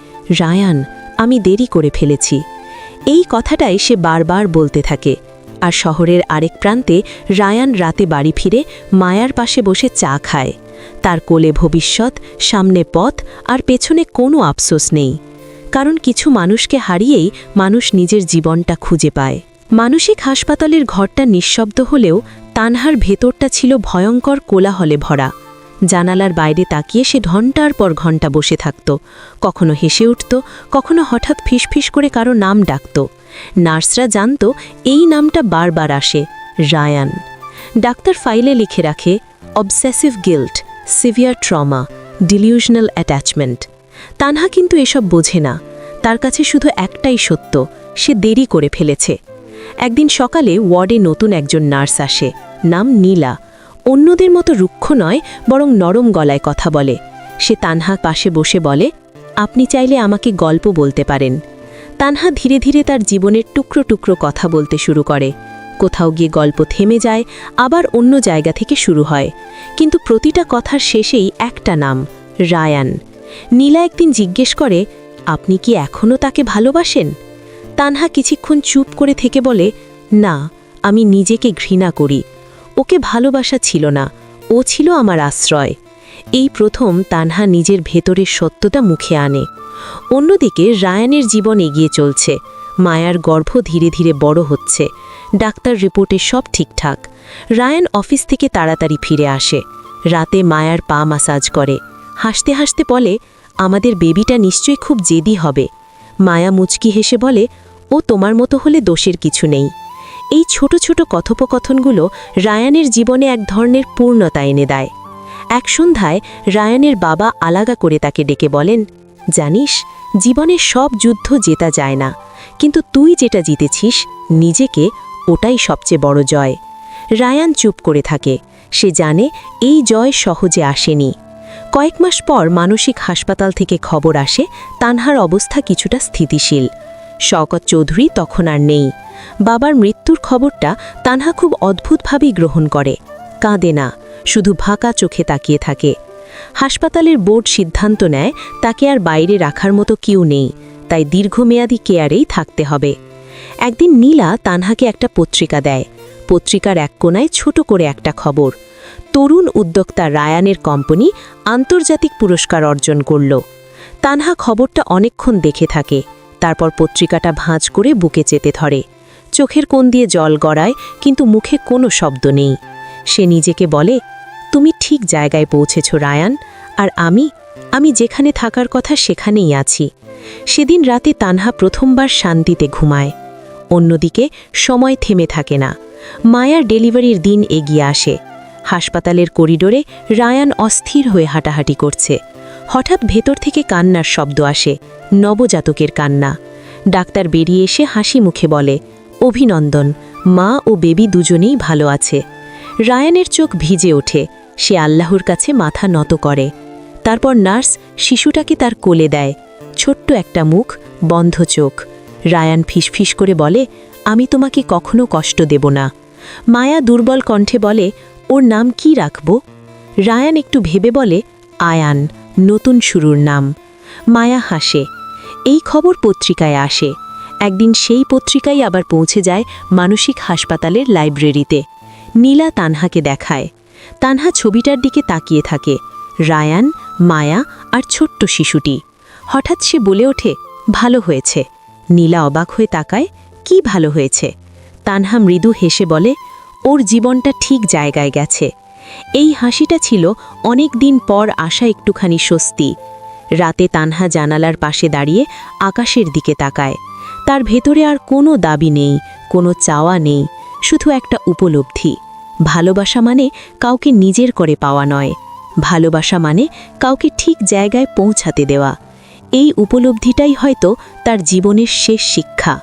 রায়ান, আমি দেরি করে ফেলেছি। এই কথাটাই সে বারবার বলতে থাকে। আর শহরের আরেক প্রান্তে রায়ান রাতে বাড়ি ফিরে মায়ার পাশে বসে চা খায়। তার কোলে ভবিষ্যৎ, সামনে পথ, আর পেছনে কোনো আফসোস নেই। কারণ কিছু মানুষকে হারিয়েই মানুষ নিজের জীবনটা খুঁজে পায়। মানসিক হাসপাতালের ঘরটা নিঃশব্দ হলেও তানহার ভেতরটা ছিল ভয়ঙ্কর কোলাহলে ভরা। জানালার বাইরে তাকিয়ে সে ঘণ্টার পর ঘণ্টা বসে থাকত। কখনো হেসে উঠত, কখনো হঠাৎ ফিসফিস করে কারো নাম ডাকত। নার্সরা জানত এই নামটা বারবার আসে, রায়ান। ডাক্তার ফাইলে লিখে রাখে, obsessive guilt, severe trauma, delusional attachment. Tanha কিন্তু এসব বোঝে না। তার কাছে শুধু একটাই সত্য, সে দেরি করে ফেলেছে। একদিন সকালে ওয়ার্ডে নতুন একজন নার্স আসে, নাম নীলা। অন্যদের মতো রুক্ষ নয়, বরং নরম গলায় কথা বলে। সে তানহা পাশে বসে বলে, আপনি চাইলে আমাকে গল্প বলতে পারেন। তানহা ধীরে ধীরে তার জীবনের টুকরো টুকরো কথা বলতে শুরু করে। কোথাও গিয়ে গল্প থেমে যায়, আবার অন্য জায়গা থেকে শুরু হয়। কিন্তু প্রতিটা কথার শেষেই একটা নাম, রায়ান। নীলা একদিন জিজ্ঞেস করে, আপনি কি এখনও তাকে ভালোবাসেন? তানহা কিছুক্ষণ চুপ করে থেকে বলে, না, আমি নিজেকে ঘৃণা করি। ওকে ভালোবাসা ছিল না, ও ছিল আমার আশ্রয়। এই প্রথম তানহা নিজের ভেতরের সত্যটা মুখে আনে। অন্যদিকে রায়ানের জীবন এগিয়ে চলছে। মায়ার গর্ভ ধীরে ধীরে বড় হচ্ছে। ডাক্তার রিপোর্টে সব ঠিকঠাক। রায়ান অফিস থেকে তাড়াতাড়ি ফিরে আসে। রাতে মায়ার পা মাসাজ করে। হাসতে হাসতে বলে, আমাদের বেবিটা নিশ্চয়ই খুব জেদি হবে। মায়া মুচকি হেসে বলে, ও তোমার মতো হলে দোষের কিছু নেই। এই ছোট ছোট কথোপকথনগুলো রায়ানের জীবনে এক ধরনের পূর্ণতা এনে দেয়। এক সন্ধ্যায় রায়ানের বাবা আলাদা করে তাকে ডেকে বলেন, জানিস, জীবনের সব যুদ্ধ জেতা যায় না, কিন্তু তুই যেটা জিতেছিস নিজেকে, ওটাই সবচেয়ে বড় জয়। রায়ান চুপ করে থাকে। সে জানে এই জয় সহজে আসেনি। কয়েক মাস পর মানসিক হাসপাতাল থেকে খবর আসে তানহার অবস্থা কিছুটা স্থিতিশীল। শওকত চৌধুরী তখন আর নেই। বাবার মৃত্যুর খবরটা তানহা খুব অদ্ভুতভাবেই গ্রহণ করে। কাঁদে না, শুধু ভাঁকা চোখে তাকিয়ে থাকে। হাসপাতালের বোর্ড সিদ্ধান্ত নেয় তাকে আর বাইরে রাখার মতো কেউ নেই, তাই দীর্ঘমেয়াদী কেয়ারেই থাকতে হবে। একদিন নীলা তানহাকে একটা পত্রিকা দেয়। পত্রিকার এক কোণায় ছোট করে একটা খবর, তরুণ উদ্যোক্তা রায়ানের কোম্পানি আন্তর্জাতিক পুরস্কার অর্জন করল। তানহা খবরটা অনেকক্ষণ দেখে থাকে। তারপর পত্রিকাটা ভাঁজ করে বুকে চেতে ধরে। চোখের কোণ দিয়ে জল গড়ায়, কিন্তু মুখে কোনো শব্দ নেই। সে নিজেকে বলে, তুমি ঠিক জায়গায় পৌঁছেছ রায়ান, আর আমি যেখানে থাকার কথা সেখানেই আছি। সেদিন রাতে তানহা প্রথমবার শান্তিতে ঘুমায়। অন্যদিকে সময় থেমে থাকে না। মায়ার ডেলিভারির দিন এগিয়ে আসে। হাসপাতালের করিডোরে রায়ান অস্থির হয়ে হাঁটাহাঁটি করছে। হঠাৎ ভেতর থেকে কান্নার শব্দ আসে, নবজাতকের কান্না। ডাক্তার বেরিয়ে এসে হাসি মুখে বলে, অভিনন্দন, মা ও বেবি দুজনেই ভালো আছে। রায়ানের চোখ ভিজে ওঠে। সে আল্লাহর কাছে মাথা নত করে। তারপর নার্স শিশুটাকে তার কোলে দেয়। ছোট্ট একটা মুখ, বন্ধ চোখ। রায়ান ফিসফিস করে বলে, আমি তোমাকে কখনো কষ্ট দেব না। মায়া দুর্বল কণ্ঠে বলে, ওর নাম কি রাখব? রায়ান একটু ভেবে বলে, আয়ান, নতুন শুরুর নাম। মায়া হাসে। এই খবর পত্রিকায় আসে। একদিন সেই পত্রিকাই আবার পৌঁছে যায় মানসিক হাসপাতালের লাইব্রেরিতে। নীলা তানহাকে দেখায়। তানহা ছবিটার দিকে তাকিয়ে থাকে, রায়ান, মায়া আর ছোট্ট শিশুটি। হঠাৎ সে বলে ওঠে, ভালো হয়েছে। নীলা অবাক হয়ে তাকায়, কি ভালো হয়েছে? তানহা মৃদু হেসে বলে, ওর জীবনটা ঠিক জায়গায় গেছে। এই হাসিটা ছিল অনেক দিন পর আসা একটুখানি স্বস্তি। রাতে তানহা জানালার পাশে দাঁড়িয়ে আকাশের দিকে তাকায়। তার ভেতরে আর কোনো দাবি নেই, কোনো চাওয়া নেই, শুধু একটা উপলব্ধি। ভালোবাসা মানে কাউকে নিজের করে পাওয়া নয়, ভালোবাসা মানে কাউকে ঠিক জায়গায় পৌঁছাতে দেওয়া। এই উপলব্ধিটাই হয়তো তার জীবনের শেষ শিক্ষা।